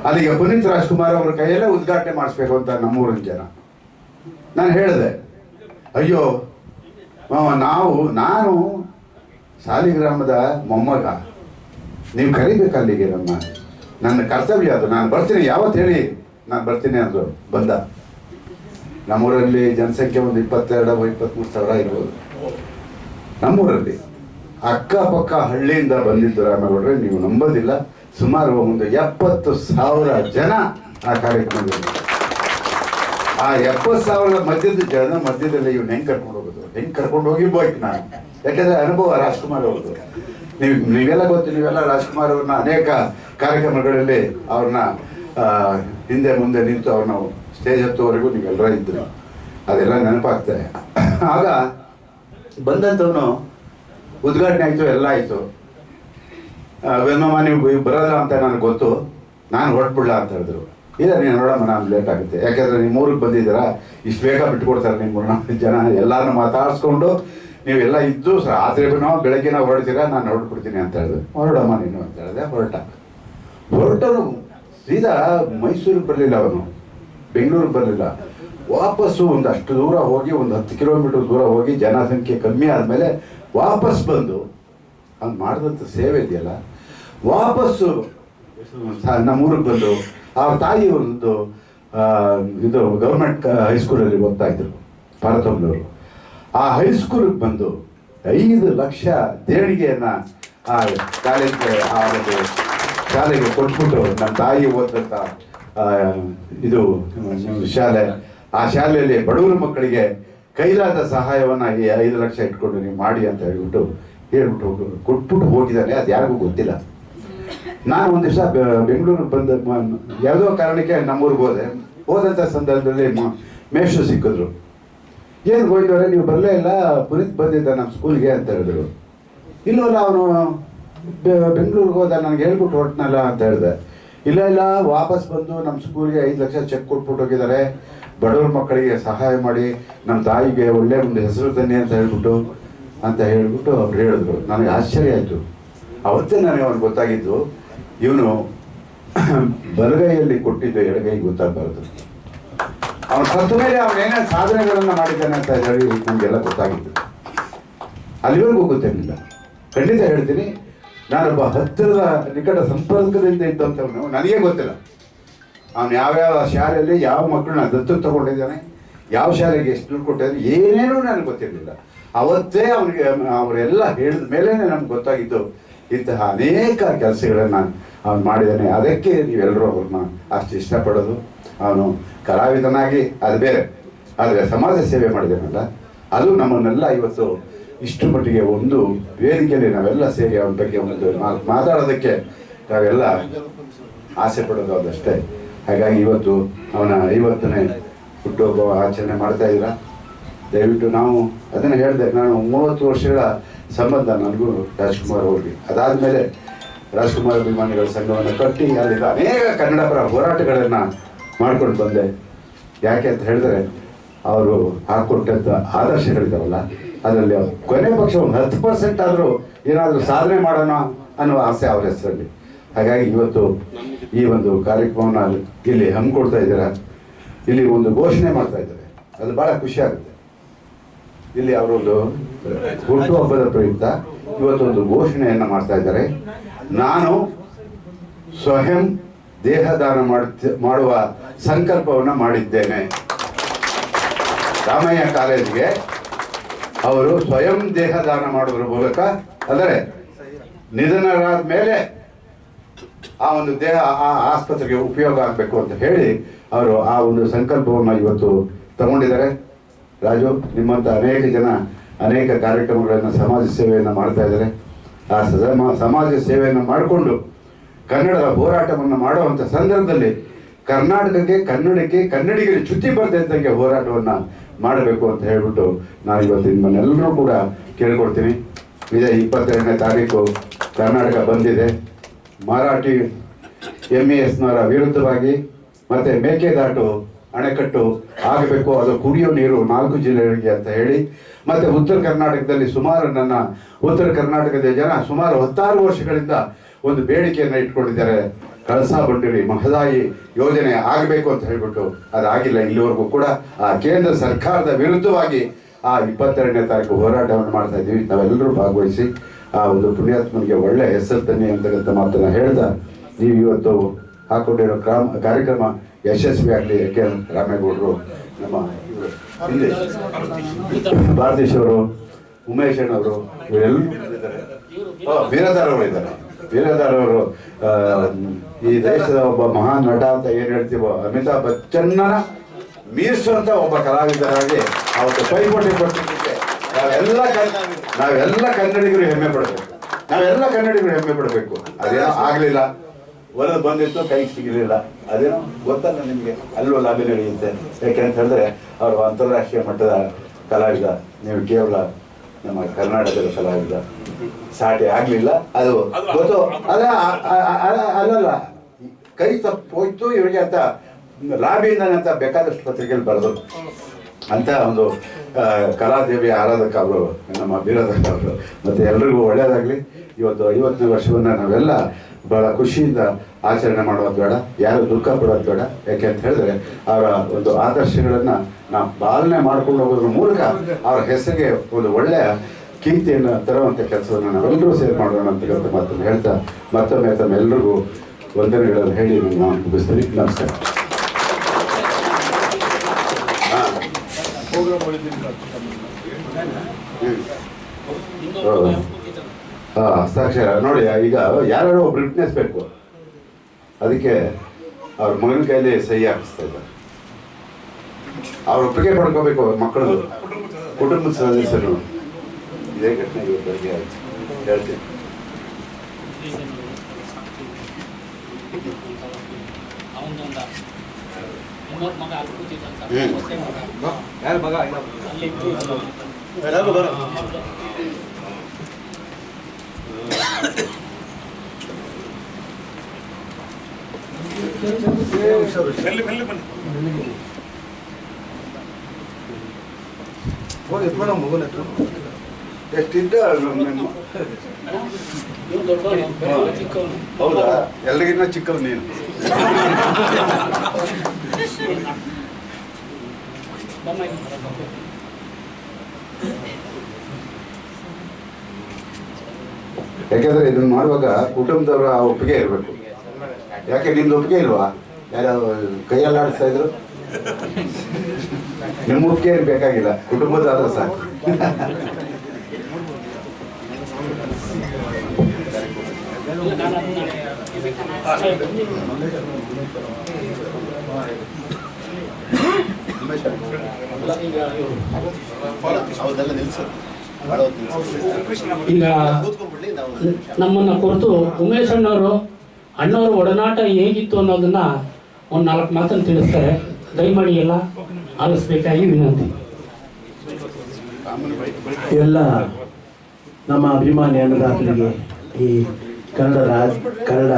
ಅಲ್ಲಿಗೆ ಪುನೀತ್ ರಾಜ್ಕುಮಾರ್ ಅವ್ರ ಕೈಯಲ್ಲೇ ಉದ್ಘಾಟನೆ ಮಾಡಿಸ್ಬೇಕು ಅಂತ ನಮ್ಮೂರಿನ ಜನ. ನಾನು ಹೇಳಿದೆ, ಅಯ್ಯೋ ನಾನು ಸಾಲಿಗ್ರಾಮದ ಮೊಮ್ಮಗ, ನೀವು ಕರಿಬೇಕು ಅಲ್ಲಿಗೆ, ನನ್ನ ಕರ್ತವ್ಯ ಅದು, ನಾನು ಬರ್ತೀನಿ, ಯಾವತ್ತು ಹೇಳಿ ನಾನು ಬರ್ತೀನಿ ಅಂದರು. ಬಂದ. ನಮ್ಮೂರಲ್ಲಿ ಜನಸಂಖ್ಯೆ ಒಂದು 22-23 ಸಾವಿರ ಇರ್ಬೋದು. ನಮ್ಮೂರಲ್ಲಿ ಅಕ್ಕಪಕ್ಕ ಹಳ್ಳಿಯಿಂದ ಬಂದಿದ್ದು ರಾಮೇಗೌಡ್ರೆ, ನೀವು ನಂಬೋದಿಲ್ಲ, ಸುಮಾರು ಒಂದು 70,000 ಜನ ಆ ಕಾರ್ಯಕ್ರಮದಲ್ಲಿ. ಆ 70,000 ಜನ ಮಧ್ಯದಲ್ಲಿ ಇವ್ನು ಹೆಂಗೆ ಕರ್ಕೊಂಡು ಹೋಗೋದು, ಹೆಂಗೆ ಕರ್ಕೊಂಡು ಹೋಗಿ ಬೋಯ್ತು ನಾನು. ಯಾಕೆಂದರೆ ಅನುಭವ ರಾಜ್ಕುಮಾರ್ ಅವ್ರದ್ದು. ನೀವೆಲ್ಲ ಗೊತ್ತು, ನೀವೆಲ್ಲ ರಾಜ್ಕುಮಾರ್ ಅವ್ರನ್ನ ಅನೇಕ ಕಾರ್ಯಕ್ರಮಗಳಲ್ಲಿ ಅವ್ರನ್ನ ಹಿಂದೆ ಮುಂದೆ ನಿಂತು ಅವ್ರನ್ನ ಸ್ಟೇಜ್ ಹತ್ತುವರೆಗೂ ನೀವೆಲ್ಲರ ಇದ್ದರು, ಅದೆಲ್ಲ ನೆನಪಾಗ್ತದೆ. ಆಗ ಬಂದಂಥವನು ಉದ್ಘಾಟನೆ ಆಯಿತು, ಎಲ್ಲ ಆಯಿತು. ವೆನ್ನಮ್ಮ ನೀವು ಬರೋಲ್ಲ ಅಂತ ನನಗೆ ಗೊತ್ತು, ನಾನು ಹೊರಟ್ಬಿಡ್ಲ ಅಂತ ಹೇಳಿದ್ರು. ಇಲ್ಲ ನೀನು ನೋಡಮ್ಮ, ನಾನು ಲೇಟ್ ಆಗುತ್ತೆ, ಯಾಕೆಂದರೆ ನೀವು ಊರಿಗೆ ಬಂದಿದ್ದೀರಾ, ಇಷ್ಟು ಬೇಗ ಬಿಟ್ಕೊಡ್ತಾರೆ ನಿಮ್ಮ 3-4 ಜನ, ಎಲ್ಲರನ್ನೂ ಮಾತಾಡಿಸ್ಕೊಂಡು ನೀವೆಲ್ಲ ಇದ್ದು ರಾತ್ರಿಗೂ ಬೆಳಗ್ಗೆ ಹೊರಡ್ತೀರಾ, ನಾನು ಹೊರಟ್ಬಿಡ್ತೀನಿ ಅಂತ ಹೇಳಿದ್ರು. ಹೊರಡಮ್ಮ ನೀನು ಅಂತ ಹೇಳಿದೆ. ಹೊರಟನು ಸೀದಾ ಮೈಸೂರಿಗೆ ಬರಲಿಲ್ಲ, ಅವನು ಬೆಂಗಳೂರಿಗೆ ಬರಲಿಲ್ಲ. ವಾಪಸ್ಸು ಒಂದಷ್ಟು ದೂರ ಹೋಗಿ, ಒಂದು 10 ಕಿಲೋಮೀಟರ್ ದೂರ ಹೋಗಿ, ಜನಸಂಖ್ಯೆ ಕಮ್ಮಿ ಆದಮೇಲೆ ವಾಪಸ್ ಬಂದು ಅವ್ನು ಮಾಡಿದಂಥ ಸೇವೆ ಇದೆಯಲ್ಲ, ವಾಪಸ್ಸು ನಮ್ಮೂರಿಗೆ ಬಂದು ಅವ್ರ ತಾಯಿ ಒಂದು ಇದು ಗೌರ್ಮೆಂಟ್ ಹೈಸ್ಕೂಲಲ್ಲಿ ಓದ್ತಾ ಇದ್ರು, ಪಾರ್ವತಮ್ಮನವರು. ಆ ಹೈಸ್ಕೂಲಿಗೆ ಬಂದು 5 ಲಕ್ಷ ದೇಣಿಗೆಯನ್ನು ಆ ಶಾಲೆಗೆ ಕೊಟ್ಬಿಟ್ಟು, ನನ್ನ ತಾಯಿ ಓದಂಥ ಇದು ಶಾಲೆ, ಆ ಶಾಲೆಯಲ್ಲಿ ಬಡವರ ಮಕ್ಕಳಿಗೆ ಕೈಲಾದ ಸಹಾಯವನ್ನು ಈ 5 ಲಕ್ಷ ಇಟ್ಕೊಂಡು ನೀವು ಮಾಡಿ ಅಂತ ಹೇಳ್ಬಿಟ್ಟು ಕೊಟ್ಬಿಟ್ಟು ಹೋಗಿದ್ದಾನೆ. ಅದು ಯಾರಿಗೂ ಗೊತ್ತಿಲ್ಲ. ನಾನು ಒಂದು ದಿವಸ ಬೆಂಗಳೂರಿಗೆ ಬಂದ ಯಾವುದೋ ಕಾರಣಕ್ಕೆ ನಮ್ಮೂರಿಗೆ ಹೋದಂಥ ಸಂದರ್ಭದಲ್ಲಿ ಮೇಷ್ಟ್ರು ಸಿಕ್ಕಿದ್ರು. ಏನು ಹೋಯ್ತವ್ರೆ, ನೀವು ಬರಲೇ ಇಲ್ಲ, ಪುನೀತ್ ಬಂದಿದ್ದ ನಮ್ಮ ಸ್ಕೂಲ್ಗೆ ಅಂತ ಹೇಳಿದ್ರು. ಇಲ್ಲವಲ್ಲ, ಅವನು ಬೆಂಗಳೂರಿಗೆ ಹೋದ, ನನಗೆ ಹೇಳ್ಬಿಟ್ಟು ಹೊರಟ್ನಲ್ಲ ಅಂತ ಹೇಳಿದೆ. ಇಲ್ಲ ವಾಪಸ್ ಬಂದು ನಮ್ಮ ಸ್ಕೂಲ್ಗೆ 5 ಲಕ್ಷ ಚೆಕ್ ಕೊಟ್ಬಿಟ್ಟು ಹೋಗಿದ್ದಾರೆ, ಬಡವ್ರ ಮಕ್ಕಳಿಗೆ ಸಹಾಯ ಮಾಡಿ ನಮ್ಮ ತಾಯಿಗೆ ಒಳ್ಳೆ ಒಂದು ಹೆಸರು ತನ್ನಿ ಅಂತ ಹೇಳ್ಬಿಟ್ಟು ಅವ್ರು ಹೇಳಿದ್ರು. ನನಗೆ ಆಶ್ಚರ್ಯ ಆಯಿತು. ಅವತ್ತೇ ನನಗೆ ಅವ್ನು ಗೊತ್ತಾಗಿದ್ದು, ಇವನು ಬಲಗೈಯಲ್ಲಿ ಕೊಟ್ಟಿದ್ದು ಎಡಗೈ ಗೊತ್ತಾಗಬಾರ್ದು. ಅವನು ಸತ್ತ ಮೇಲೆ ಅವನೇನೇ ಸಾಧನೆಗಳನ್ನು ಮಾಡಿದ್ದಾನೆ ಅಂತ ಹೇಳಿ ನಮಗೆಲ್ಲ ಗೊತ್ತಾಗಿದ್ದು. ಅಲ್ಲಿವರೆಗೂ ಗೊತ್ತಿರಲಿಲ್ಲ. ಖಂಡಿತ ಹೇಳ್ತೀನಿ, ನಾನೊಬ್ಬ ಹತ್ತಿರದ ನಿಕಟ ಸಂಪರ್ಕದಿಂದ ಇದ್ದಂಥವನು, ನನಗೇ ಗೊತ್ತಿಲ್ಲ ಅವನು ಯಾವ್ಯಾವ ಶಾಲೆಯಲ್ಲಿ ಯಾವ ಮಕ್ಕಳನ್ನ ದತ್ತು ತಗೊಂಡಿದ್ದಾನೆ, ಯಾವ ಶಾಲೆಗೆ ಎಷ್ಟು ದುಡ್ಡು ಕೊಟ್ಟಿದ್ದಾನೆ, ಏನೇನೂ ನನಗೆ ಗೊತ್ತಿರಲಿಲ್ಲ. ಅವತ್ತೇ ಅವರೆಲ್ಲ ಹೇಳಿದ ಮೇಲೇ ನಮ್ಗೆ ಗೊತ್ತಾಗಿದ್ದು ಇಂತಹ ಅನೇಕ ಕೆಲಸಗಳನ್ನು ಅವನು ಮಾಡಿದ್ದಾನೆ. ಅದಕ್ಕೆ ನೀವೆಲ್ಲರೂ ಅವ್ರನ್ನ ಅಷ್ಟು ಇಷ್ಟಪಡೋದು. ಅವನು ಕಲಾವಿದನಾಗಿ ಅದು ಬೇರೆ, ಆದರೆ ಸಮಾಜ ಸೇವೆ ಮಾಡಿದ್ದಾನಲ್ಲ, ಅದು ನಮ್ಮನ್ನೆಲ್ಲ ಇವತ್ತು ಇಷ್ಟು ಮಟ್ಟಿಗೆ ಒಂದು ವೇದಿಕೆಯಲ್ಲಿ ನಾವೆಲ್ಲ ಸೇರಿ ಅವನ ಬಗ್ಗೆ ಒಂದು ಮಾತಾಡೋದಕ್ಕೆ ನಾವೆಲ್ಲ ಆಸೆ ಪಡೋದು ಅದಷ್ಟೇ. ಹಾಗಾಗಿ ಇವತ್ತು ಅವನ 50ನೇ ಹುಟ್ಟುಹಬ್ಬ ಆಚರಣೆ ಮಾಡ್ತಾ ಇದ್ದೀರ. ದಯವಿಟ್ಟು ನಾವು ಅದನ್ನು ಹೇಳಿದೆ, ನಾನು 30 ವರ್ಷಗಳ ಸಂಬಂಧ ನನಗೂ ರಾಜ್ಕುಮಾರ್ ಅವ್ರಿಗೆ. ಅದಾದಮೇಲೆ ರಾಜ್ಕುಮಾರ್ ಅಭಿಮಾನಿಗಳ ಸಂಘವನ್ನು ಕಟ್ಟಿ ಅಲ್ಲಿಂದ ಅನೇಕ ಕನ್ನಡ ಪರ ಹೋರಾಟಗಳನ್ನು ಮಾಡ್ಕೊಂಡು ಬಂದೆ. ಯಾಕೆ ಅಂತ ಹೇಳಿದ್ರೆ, ಅವರು ಹಾಕೊಟ್ಟಂಥ ಆದರ್ಶಗಳಿದ್ದಾವಲ್ಲ, ಅದರಲ್ಲಿ ಕೊನೆ ಪಕ್ಷ ಒಂದು 10% ಆದರೂ ಏನಾದರೂ ಸಾಧನೆ ಮಾಡೋಣ ಅನ್ನೋ ಆಸೆ ಅವ್ರ ಹೆಸರಲ್ಲಿ. ಹಾಗಾಗಿ ಇವತ್ತು ಈ ಒಂದು ಕಾರ್ಯಕ್ರಮನ ಇಲ್ಲಿ ಹಮ್ಮಿಕೊಡ್ತಾ ಇದ್ದಾರೆ. ಇಲ್ಲಿ ಒಂದು ಘೋಷಣೆ ಮಾಡ್ತಾ ಇದ್ದಾರೆ, ಅದು ಭಾಳ ಖುಷಿ ಆಗುತ್ತೆ. ಇಲ್ಲಿ ಅವರೊಂದು ಹುಟ್ಟುಹಬ್ಬದ ಪ್ರಯುಕ್ತ ಇವತ್ತೊಂದು ಘೋಷಣೆಯನ್ನು ಮಾಡ್ತಾ ಇದ್ದಾರೆ. ನಾನು ಸ್ವಯಂ ದೇಹದಾನ ಮಾಡುವ ಸಂಕಲ್ಪವನ್ನು ಮಾಡಿದ್ದೇನೆ. ರಾಮಯ್ಯ ಕಾಲೇಜಿಗೆ ಅವರು ಸ್ವಯಂ ದೇಹದಾನ ಮಾಡೋದ್ರ ಮೂಲಕ, ಅಂದರೆ ನಿಧನರಾದ ಮೇಲೆ ಆ ಒಂದು ದೇಹ ಆ ಆಸ್ಪತ್ರೆಗೆ ಉಪಯೋಗ ಆಗಬೇಕು ಅಂತ ಹೇಳಿ ಅವರು ಆ ಒಂದು ಸಂಕಲ್ಪವನ್ನು ಇವತ್ತು ತಗೊಂಡಿದ್ದಾರೆ. ರಾಜು, ನಿಮ್ಮಂಥ ಅನೇಕ ಜನ ಅನೇಕ ಕಾರ್ಯಕ್ರಮಗಳನ್ನು, ಸಮಾಜ ಸೇವೆಯನ್ನು ಮಾಡ್ತಾ ಇದ್ದಾರೆ. ಆ ಸಮಾಜ ಸೇವೆಯನ್ನು ಮಾಡಿಕೊಂಡು ಕನ್ನಡದ ಹೋರಾಟವನ್ನು ಮಾಡುವಂಥ ಸಂದರ್ಭದಲ್ಲಿ ಕರ್ನಾಟಕಕ್ಕೆ, ಕನ್ನಡಿಗರಿಗೆ ಚ್ಯುತಿ ಬರ್ತಿದ್ದಂಗೆ ಹೋರಾಟವನ್ನು ಮಾಡಬೇಕು ಅಂತ ಹೇಳ್ಬಿಟ್ಟು ನಾನು ಇವತ್ತು ನಿಮ್ಮನ್ನೆಲ್ಲರೂ ಕೂಡ ಕೇಳ್ಕೊಡ್ತೀನಿ. ಇದೇ 22ನೇ ತಾರೀಕು ಕರ್ನಾಟಕ ಬಂದಿದೆ. ಮರಾಠಿ MESನವರ ವಿರುದ್ಧವಾಗಿ ಮತ್ತು ಮೇಕೆದಾಟು ಅಣೆಕಟ್ಟು ಆಗಬೇಕು, ಅದು ಕುಡಿಯೋ ನೀರು 4 ಜಿಲ್ಲೆಗಳಿಗೆ ಅಂತ ಹೇಳಿ, ಮತ್ತು ಉತ್ತರ ಕರ್ನಾಟಕದಲ್ಲಿ ಸುಮಾರು ನನ್ನ ಉತ್ತರ ಕರ್ನಾಟಕದ ಜನ ಸುಮಾರು 16 ವರ್ಷಗಳಿಂದ ಒಂದು ಬೇಡಿಕೆಯನ್ನು ಇಟ್ಕೊಂಡಿದ್ದಾರೆ. ಕಳಸಾ ಬಂಡೂರಿ ಮಹದಾಯಿ ಯೋಜನೆ ಆಗಬೇಕು ಅಂತ ಹೇಳ್ಬಿಟ್ಟು ಅದಾಗಿಲ್ಲ ಇಲ್ಲಿವರೆಗೂ ಕೂಡ. ಆ ಕೇಂದ್ರ ಸರ್ಕಾರದ ವಿರುದ್ಧವಾಗಿ ಆ 22ನೇ ತಾರೀಕು ಹೋರಾಟವನ್ನು ಮಾಡ್ತಾ ಇದ್ದೀವಿ. ನಾವೆಲ್ಲರೂ ಭಾಗವಹಿಸಿ ಆ ಒಂದು ಪುಣ್ಯಾತ್ಮನಿಗೆ ಒಳ್ಳೆ ಹೆಸರು ತನ್ನಿ ಅಂತಕ್ಕಂಥ ಮಾತನ್ನು ಹೇಳ್ತಾ, ನೀವು ಇವತ್ತು ಹಾಕೊಂಡಿರೋ ಕಾರ್ಯಕ್ರಮ ಯಶಸ್ವಿ ಆಗಲಿ. ಯಾಕೆ ರಾಮೇಗೌಡರು, ನಮ್ಮ ಇಲ್ಲಿ ಭಾರತೀಶ್ ಅವರು, ಉಮೇಶ್ ಅಣ್ಣವರು, ಇವರೆಲ್ಲರೂ ಇದ್ದಾರೆ. ಬೀರದಾರ್ ಅವರು ಇದ್ದಾರೆ. ಬೀರದಾರ್ ಅವರು ಈ ದೇಶದ ಒಬ್ಬ ಮಹಾನ್ ನಟ ಅಂತ ಏನು ಹೇಳ್ತೀವೋ, ಅಮಿತಾಬ್ ಬಚ್ಚನ್ನ ಮೀರಿಸುವಂತ ಒಬ್ಬ ಕಲಾವಿದರಾಗಿ ಅವತ್ತು ಪೈಪೋಟಿ ಕೊಟ್ಟಿದ್ದಕ್ಕೆ ನಾವೆಲ್ಲ ಕನ್ನಡಿಗರು ಹೆಮ್ಮೆ ಪಡಬೇಕು. ಹೆಮ್ಮೆ ಪಡಬೇಕು. ಅದೇನೋ ಆಗ್ಲಿಲ್ಲ, ಒಲದು ಬಂದಿತ್ತು, ಕೈಗೆ ಸಿಗಲಿಲ್ಲ. ಅದೇನೋ ಗೊತ್ತಲ್ಲ ನಿಮಗೆ, ಅಲ್ಲೂ ಲಾಭಿ ನಡೆಯುತ್ತೆ. ಯಾಕೆ ಅಂತ ಹೇಳಿದ್ರೆ ಅವರು ಅಂತಾರಾಷ್ಟ್ರೀಯ ಮಟ್ಟದ ಕಲಾವಿದ, ನೀವು ಕೇವಲ ನಮ್ಮ ಕರ್ನಾಟಕದ ಕಲಾವಿದ, ಸಾಟಿ ಆಗ್ಲಿಲ್ಲ. ಅದು ಗೊತ್ತು. ಅಲ್ಲಲ್ಲ, ಕೈ ತಪ್ಪು ಹೋಯ್ತು ಇವರಿಗೆ ಅಂತ ಲಾಭಿಯಿಂದನಂತ ಬೇಕಾದಷ್ಟು ಪತ್ರಿಕೆಯಲ್ಲಿ ಬರೆದು ಅಂತ ಒಂದು ಕಲಾದೇವಿಯ ಆರಾಧಕ ಅವರು ನಮ್ಮ ಬೀರದಕ್ಕ ಅವರು. ಮತ್ತು ಎಲ್ರಿಗೂ ಒಳ್ಳೆಯದಾಗಲಿ. ಇವತ್ತು 50ನೇ ವರ್ಷವನ್ನು ನಾವೆಲ್ಲ ಬಹಳ ಖುಷಿಯಿಂದ ಆಚರಣೆ ಮಾಡೋದು ಬೇಡ, ಯಾರು ದುಃಖ ಪಡೋದು ಬೇಡ. ಯಾಕೆ ಅಂತ ಹೇಳಿದ್ರೆ ಅವರ ಒಂದು ಆದರ್ಶಗಳನ್ನು ನಾವು ಪಾಲನೆ ಮಾಡ್ಕೊಂಡು ಹೋಗೋದ್ರ ಮೂಲಕ ಅವರ ಹೆಸರಿಗೆ ಒಂದು ಒಳ್ಳೆಯ ಕೀರ್ತಿಯನ್ನು ತರುವಂಥ ಕೆಲಸವನ್ನು ನಾವೆಲ್ಲರೂ ಸೇರಿ ಮಾಡೋಣ ಅಂತಕ್ಕಂಥ ಮಾತನ್ನು ಹೇಳ್ತಾ ಮತ್ತೊಮ್ಮೆ ತಮ್ಮೆಲ್ಲರಿಗೂ ವಂದನೆಗಳನ್ನು ಹೇಳಿ ನಾನು ಮುಗಿಸ್ತೀನಿ. ನಮಸ್ಕಾರ. ಹಸ್ತಾಕ್ಷರ ನೋಡಿ, ಈಗ ಯಾರು ಒಬ್ರು ವಿಟ್ನೆಸ್ ಬೇಕು, ಅದಕ್ಕೆ ಅವ್ರ ಮಗನ ಕೈಲಿ ಸಹಿ ಹಾಕಿಸ್ತಾ ಇದ್ದಾರೆ. ಅವ್ರ ಒಪ್ಪಿಗೆ ಪಡ್ಕೋಬೇಕು. ಅವ್ರ ಮಕ್ಕಳು, ಕುಟುಂಬದ ಸದಸ್ಯರು. ಇದೇ ಘಟನೆ ಇವತ್ತು ಬಗ್ಗೆ ಹೇಳ್ತೀನಿ. ಯಾರು ಮಗ ಮಗುನ ಎಷ್ಟಿದ್ದ ಹೌದಾ? ಎಲ್ರಿಗಿನ್ನ ಚಿಕ್ಕವ್ ನೀನು. ಯಾಕೆಂದ್ರೆ ಇದನ್ನ ಮಾಡುವಾಗ ಕುಟುಂಬದವರ ಒಪ್ಪಿಗೆ ಇರಬೇಕು. ಯಾಕೆ ನಿಮ್ದು ಒಪ್ಪಿಗೆ ಇಲ್ವಾ? ಯಾರು ಕೈಯಲ್ಲಿ ಆಡಿಸ್ತಾ ಇದ್ರು? ನಿಮ್ಮ ಒಪ್ಪಿಗೆ ಬೇಕಾಗಿಲ್ಲ, ಕುಟುಂಬದ ಆದ್ರೆ ಸಾಕು. ಈಗ ನಮ್ಮನ್ನ ಕುರಿತು ಉಮೇಶ್ ಅಣ್ಣವರು ಒಡನಾಟ ಹೇಗಿತ್ತು ಅನ್ನೋದನ್ನ ಒಂದು 4 ಮಾತನ್ನು ತಿಳಿಸ್ತಾರೆ. ದಯಮಾಡಿ ಎಲ್ಲ ಆಲಿಸ್ಬೇಕಾಗಿ ವಿನಂತಿ. ಎಲ್ಲ ನಮ್ಮ ಅಭಿಮಾನಿ ಅನ್ನದಾತರಿಗೆ, ಈ ಕನ್ನಡ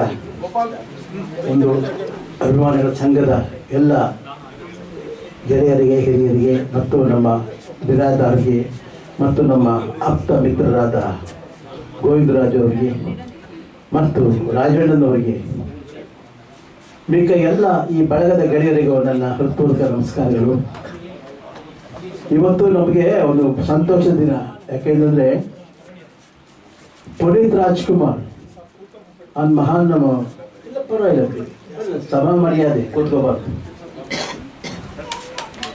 ಒಂದು ಅಭಿಮಾನಿಗಳ ಸಂಘದ ಎಲ್ಲ ಗೆಳೆಯರಿಗೆ, ಹಿರಿಯರಿಗೆ ಮತ್ತು ನಮ್ಮ ಬಿರಾದಾರರಿಗೆ ಮತ್ತು ನಮ್ಮ ಆಪ್ತ ಮಿತ್ರರಾದ ಗೋವಿಂದರಾಜ್ ಅವರಿಗೆ ಮತ್ತು ರಾಜಣ್ಣನವರಿಗೆ ಮಿಕ್ಕ ಎಲ್ಲ ಈ ಬಳಗದ ಗೆಳೆಯರಿಗೂ ನನ್ನ ಹೃತ್ಪೂರ್ವಕ ನಮಸ್ಕಾರಗಳು. ಇವತ್ತು ನಮಗೆ ಒಂದು ಸಂತೋಷದ ದಿನ. ಯಾಕೆಂದರೆ ಪುನೀತ್ ರಾಜ್ಕುಮಾರ್ ಅನ್ ಮಹಾನ್ ನಮ್ಮ ಇಲ್ಲ ಪರವಾಗಿಲ್ಲ ಸಭಾ ಮರ್ಯಾದೆ ಕೂತ್ಕೋಬಾರ್ದು.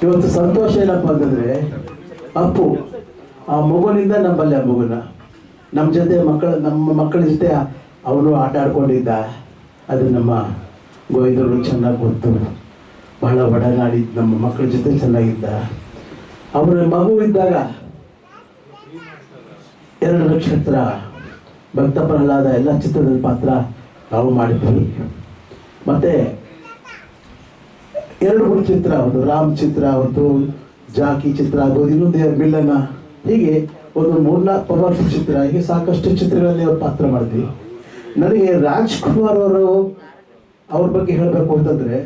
ಇವತ್ತು ಸಂತೋಷ ಏನಪ್ಪ ಅಂತಂದರೆ ಅಪ್ಪು ಆ ಮಗುವಿನಿಂದ ನಮ್ಮಲ್ಲಿ ಆ ಮಗುನ ನಮ್ಮ ಜೊತೆ ನಮ್ಮ ಮಕ್ಕಳ ಜೊತೆ ಅವನು ಆಟ ಆಡ್ಕೊಂಡಿದ್ದ. ಅದು ನಮ್ಮ ಗೋವಿಂದರು ಚೆನ್ನಾಗಿ ಗೊತ್ತು. ಬಹಳ ಒಡನಾಡಿ ನಮ್ಮ ಮಕ್ಕಳ ಜೊತೆ ಚೆನ್ನಾಗಿದ್ದ. ಅವರ ಮಗು ಇದ್ದಾಗ 2 ನಕ್ಷತ್ರ, ಭಕ್ತ ಪ್ರಹ್ಲಾದ ಎಲ್ಲ ಚಿತ್ರದ ಪಾತ್ರ ನಾವು ಮಾಡಿದ್ವಿ. ಮತ್ತು 2-3 ಚಿತ್ರ, ಒಂದು ರಾಮ್ ಚಿತ್ರ, ಒಂದು ಜಾಕಿ ಚಿತ್ರ, ಅದು ಇನ್ನೊಂದು ಮಿಲ್ಲನ, ಹೀಗೆ ಒಂದು 3-4 ಪವರ್ಫುಲ್ ಚಿತ್ರ, ಹೀಗೆ ಸಾಕಷ್ಟು ಚಿತ್ರಗಳಲ್ಲಿ ಅವ್ರು ಪಾತ್ರ ಮಾಡಿದ್ವಿ. ನನಗೆ ರಾಜ್ಕುಮಾರ್ ಅವ್ರ ಬಗ್ಗೆ ಹೇಳಬೇಕು ಅಂತಂದರೆ,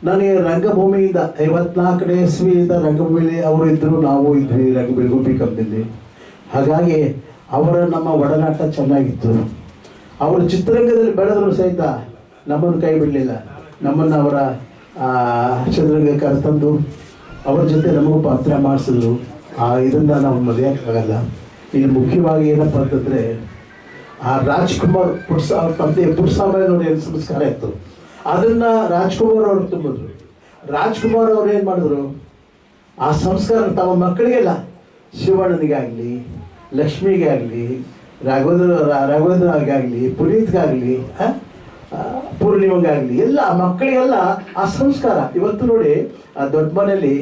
ನನಗೆ ರಂಗಭೂಮಿಯಿಂದ 54ನೇ ಇಸ್ವಿಯಿಂದ ರಂಗಭೂಮಿಯಲ್ಲಿ ಅವರು ಇದ್ದರು, ನಾವು ಇದ್ವಿ ರಂಗಭೂಮಿ ಗುಬ್ಬಿ ಕಂಪನಿಯಲ್ಲಿ. ಹಾಗಾಗಿ ಅವರ ನಮ್ಮ ಒಡನಾಟ ಚೆನ್ನಾಗಿತ್ತು. ಅವರು ಚಿತ್ರರಂಗದಲ್ಲಿ ಬೆಳೆದರೂ ಸಹಿತ ನಮ್ಮನ್ನು ಕೈ ಬಿಡಲಿಲ್ಲ. ನಮ್ಮನ್ನು ಅವರ ಚಿತ್ರರಂಗಕ್ಕೆ ಕರೆತಂದು ಅವ್ರ ಜೊತೆ ನಮಗೂ ಪಾತ್ರ ಮಾಡಿಸಿದ್ರು. ಇದನ್ನು ನಾವು ಮರೆಯೋಕ್ಕಾಗಲ್ಲ. ಇಲ್ಲಿ ಮುಖ್ಯವಾಗಿ ಏನಪ್ಪ ಅಂತಂದರೆ, ಆ ರಾಜ್ಕುಮಾರ್ ಅವ್ರ ತಂದೆ ಪುಟ್ಸಾಮಯ್ಯನವ್ರು ಏನು ಸಂಸ್ಕಾರ ಇತ್ತು, ಅದನ್ನು ರಾಜ್ಕುಮಾರ್ ಅವರು ತುಂಬಿದ್ರು. ರಾಜ್ಕುಮಾರ್ ಅವ್ರು ಏನು ಮಾಡಿದ್ರು, ಆ ಸಂಸ್ಕಾರ ತಮ್ಮ ಮಕ್ಕಳಿಗೆಲ್ಲ, ಶಿವಣ್ಣನಿಗಾಗಲಿ, ಲಕ್ಷ್ಮಿಗೆ ಆಗಲಿ, ರಾಘವೇಂದ್ರಗಾಗಲಿ, ಪುನೀತ್ಗಾಗಲಿ, ಪೂರ್ಣಿಮೆಗಾಗಲಿ, ಎಲ್ಲ ಮಕ್ಕಳಿಗೆಲ್ಲ ಆ ಸಂಸ್ಕಾರ. ಇವತ್ತು ನೋಡಿ ಆ ದೊಡ್ಡ ಮನೆಯಲ್ಲಿ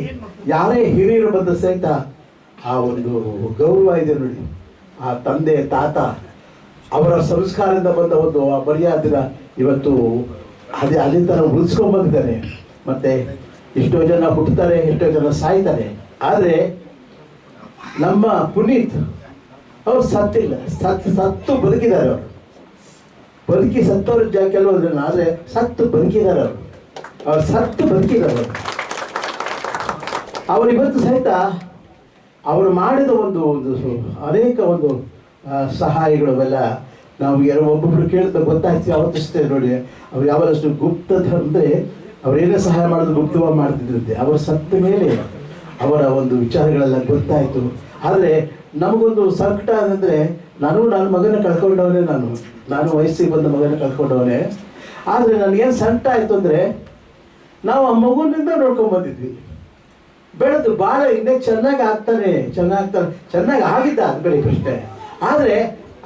ಯಾರೇ ಹಿರಿಯರು ಬಂದ ಸಹಿತ ಆ ಒಂದು ಗೌರವ ಇದೆ ನೋಡಿ. ಆ ತಂದೆ ತಾತ ಅವರ ಸಂಸ್ಕಾರದಿಂದ ಬಂದ ಒಂದು ಆ ಮರ್ಯಾದೆನ ಇವತ್ತು ಅದೇ ಥರ ಉಳಿಸ್ಕೊಂಡ್ಬಂದಿದ್ದಾರೆ. ಮತ್ತು ಎಷ್ಟೋ ಜನ ಹುಟ್ಟುತ್ತಾರೆ, ಎಷ್ಟೋ ಜನ ಸಾಯ್ತಾರೆ. ಆದರೆ ನಮ್ಮ ಪುನೀತ್ ಅವ್ರು ಸತ್ತಿಲ್ಲ, ಸತ್ತು ಬದುಕಿದ್ದಾರೆ. ಅವರು ಸತ್ತವ್ರ ಕೆಲವರು ಜನ, ಆದರೆ ಸತ್ತು ಬದುಕಿದ್ದಾರೆ. ಅವ್ರು ಸತ್ತು ಬದುಕಿದ್ದಾರೆ. ಅವರಿವತ್ತು ಸಹಿತ ಅವರು ಮಾಡಿದ ಒಂದು ಅನೇಕ ಒಂದು ಸಹಾಯಗಳು ಅವೆಲ್ಲ ನಾವು ಒಬ್ಬೊಬ್ರು ಕೇಳಿದ ಗೊತ್ತಾಯ್ತು. ಅವತ್ತಷ್ಟೇ ನೋಡಿ, ಅವ್ರು ಯಾವಷ್ಟು ಗುಪ್ತ ಅಂದರೆ ಅವರೇನೇ ಸಹಾಯ ಮಾಡೋದು ಗುಪ್ತವಾಗಿ ಮಾಡ್ತಿದ್ರಂತೆ. ಅವರು ಸತ್ತ ಮೇಲೆ ಅವರ ಒಂದು ವಿಚಾರಗಳೆಲ್ಲ ಗೊತ್ತಾಯಿತು. ಆದರೆ ನಮಗೊಂದು ಸಂಕಟ ಅಂದರೆ, ನನ್ನ ಮಗನ ಕಳ್ಕೊಂಡವನೇ, ನಾನು ವಯಸ್ಸಿಗೆ ಬಂದ ಮಗನ ಕಳ್ಕೊಂಡವನೇ. ಆದರೆ ನನಗೇನು ಸಂಕಟ ಆಯಿತು ಅಂದರೆ, ನಾವು ಆ ಮಗುವಿನಿಂದ ನೋಡ್ಕೊಂಡ್ಬಂದಿದ್ವಿ. ಬೆಳೆದು ಭಾಳ ಇನ್ನೇ ಚೆನ್ನಾಗಿ ಚೆನ್ನಾಗಿ ಆಗಿದ್ದ, ಅದು ಬೇರೆ ಅಷ್ಟೇ. ಆದರೆ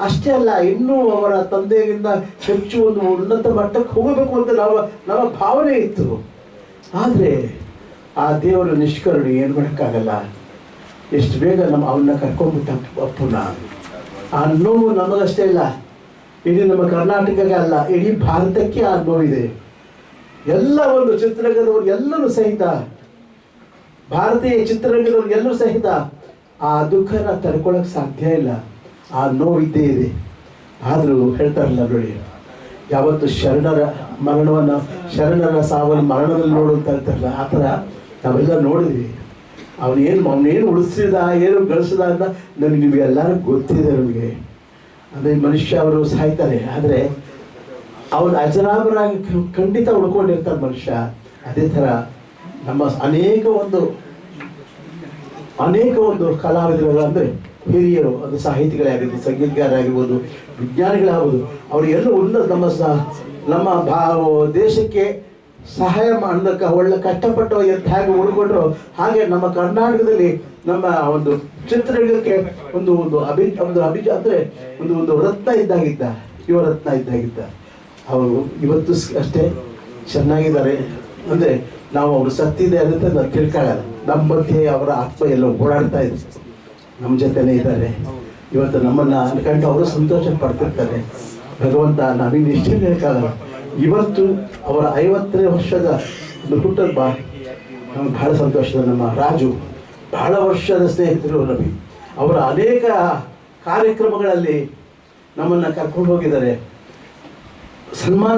ಅಷ್ಟೇ ಅಲ್ಲ, ಇನ್ನೂ ಅವರ ತಂದೆಗಿಂತ ಹೆಚ್ಚು ಒಂದು ಉನ್ನತ ಮಟ್ಟಕ್ಕೆ ಹೋಗಬೇಕು ಅಂತ ನಮ್ಮ ಭಾವನೆ ಇತ್ತು. ಆದರೆ ಆ ದೇವರ ನಿಷ್ಕರುಣೆ ಏನು ಮಾಡೋಕ್ಕಾಗಲ್ಲ. ಎಷ್ಟು ಬೇಗ ಅವನ್ನ ಕರ್ಕೊಂಡ್ಬಿಟ್ಟ ಅಪ್ಪುನ. ಆ ನೋವು ನಮಗಷ್ಟೇ ಇಲ್ಲ, ಇಡೀ ನಮ್ಮ ಕರ್ನಾಟಕಕ್ಕೆ ಅಲ್ಲ, ಇಡೀ ಭಾರತಕ್ಕೆ ಆ ನೋವಿದೆ. ಎಲ್ಲ ಒಂದು ಚಿತ್ರರಂಗದವ್ರು ಎಲ್ಲರೂ ಸಹಿತ, ಭಾರತೀಯ ಚಿತ್ರರಂಗದವ್ರು ಎಲ್ಲರೂ ಸಹಿತ ಆ ದುಃಖನ ತಡ್ಕೊಳ್ಳೋಕೆ ಸಾಧ್ಯ ಇಲ್ಲ. ಆ ನೋವು ಇದ್ದೇ ಇದೆ. ಆದರೂ ಹೇಳ್ತಾರಲ್ಲ ನೋಡಿ, ಯಾವತ್ತು ಶರಣರ ಸಾವನ್ನು ಮರಣದಲ್ಲಿ ನೋಡು ಅಂತ ಹೇಳ್ತಾರಲ್ಲ, ಆ ಥರ ನಾವೆಲ್ಲ ನೋಡಿದ್ವಿ. ಅವನೇನು ಉಳಿಸಿದ, ಏನು ಗಳಿಸಿದ ಅಂತ ನಿಮಗೆ ಎಲ್ಲರೂ ಗೊತ್ತಿದೆ. ನಮಗೆ ಅಂದರೆ ಮನುಷ್ಯ ಅವರು ಸಾಯ್ತಾರೆ, ಆದರೆ ಅವನು ಅಜರಾಮರಾಗಿ ಖಂಡಿತ ಉಳ್ಕೊಂಡಿರ್ತಾರೆ ಮನುಷ್ಯ. ಅದೇ ಥರ ನಮ್ಮ ಅನೇಕ ಒಂದು ಕಲಾವಿದರು ಅಂದರೆ ಹಿರಿಯರು, ಅದು ಸಾಹಿತಿಗಳೇ ಆಗಿರ್ಬೋದು, ಸಂಗೀತಗಾರರಾಗಿರ್ಬೋದು, ವಿಜ್ಞಾನಿಗಳಾಗ್ಬೋದು, ಅವರಿಗೆಲ್ಲ ನಮ್ಮ ದೇಶಕ್ಕೆ ಸಹಾಯ ಮಾಡೋದಕ್ಕೆ ಒಳ್ಳೆ ಕಷ್ಟಪಟ್ಟು ಹೇಗೆ ಉಳ್ಕೊಂಡ್ರು, ಹಾಗೆ ನಮ್ಮ ಕರ್ನಾಟಕದಲ್ಲಿ ನಮ್ಮ ಒಂದು ಚಿತ್ರರಂಗಕ್ಕೆ ಒಂದು ಅಭಿಜ ಅಂದರೆ ಒಂದು ರತ್ನ ಇದ್ದಾಗಿದ್ದ, ಯುವರತ್ನ ಇದ್ದಾಗಿದ್ದ. ಅವರು ಇವತ್ತು ಅಷ್ಟೇ ಚೆನ್ನಾಗಿದ್ದಾರೆ. ಅಂದರೆ ನಾವು ಅವರು ಸತ್ತಿದೆ ಅಂತ ನಾವು ತಿಳ್ಕೊಳ್ಳಲ್ಲ. ನಮ್ಮ ಮಧ್ಯೆ ಅವರ ಆತ್ಮ ಎಲ್ಲ ಓಡಾಡ್ತಾ ಇದೆ, ನಮ್ಮ ಜೊತೆನೇ ಇದ್ದಾರೆ. ಇವತ್ತು ನಮ್ಮನ್ನು ಅನ್ಕೊಂಡು ಅವರು ಸಂತೋಷ ಪಡ್ತಿರ್ತಾರೆ. ಭಗವಂತ ನಾವಿನ್ನು ಇಷ್ಟೇ ಹೇಳಕ್ಕಾಗಲ್ಲ. ಇವತ್ತು ಅವರ 50ನೇ ವರ್ಷದ ಒಂದು ಹುಟ್ಟುಹಬ್ಬ ನಮ್ಗೆ ಬಹಳ ಸಂತೋಷದ. ನಮ್ಮ ರಾಜು ಬಹಳ ವರ್ಷದ ಸ್ನೇಹಿತರು. ರವಿ ಅವರ ಅನೇಕ ಕಾರ್ಯಕ್ರಮಗಳಲ್ಲಿ ನಮ್ಮನ್ನು ಕರ್ಕೊಂಡು ಹೋಗಿದ್ದಾರೆ, ಸನ್ಮಾನ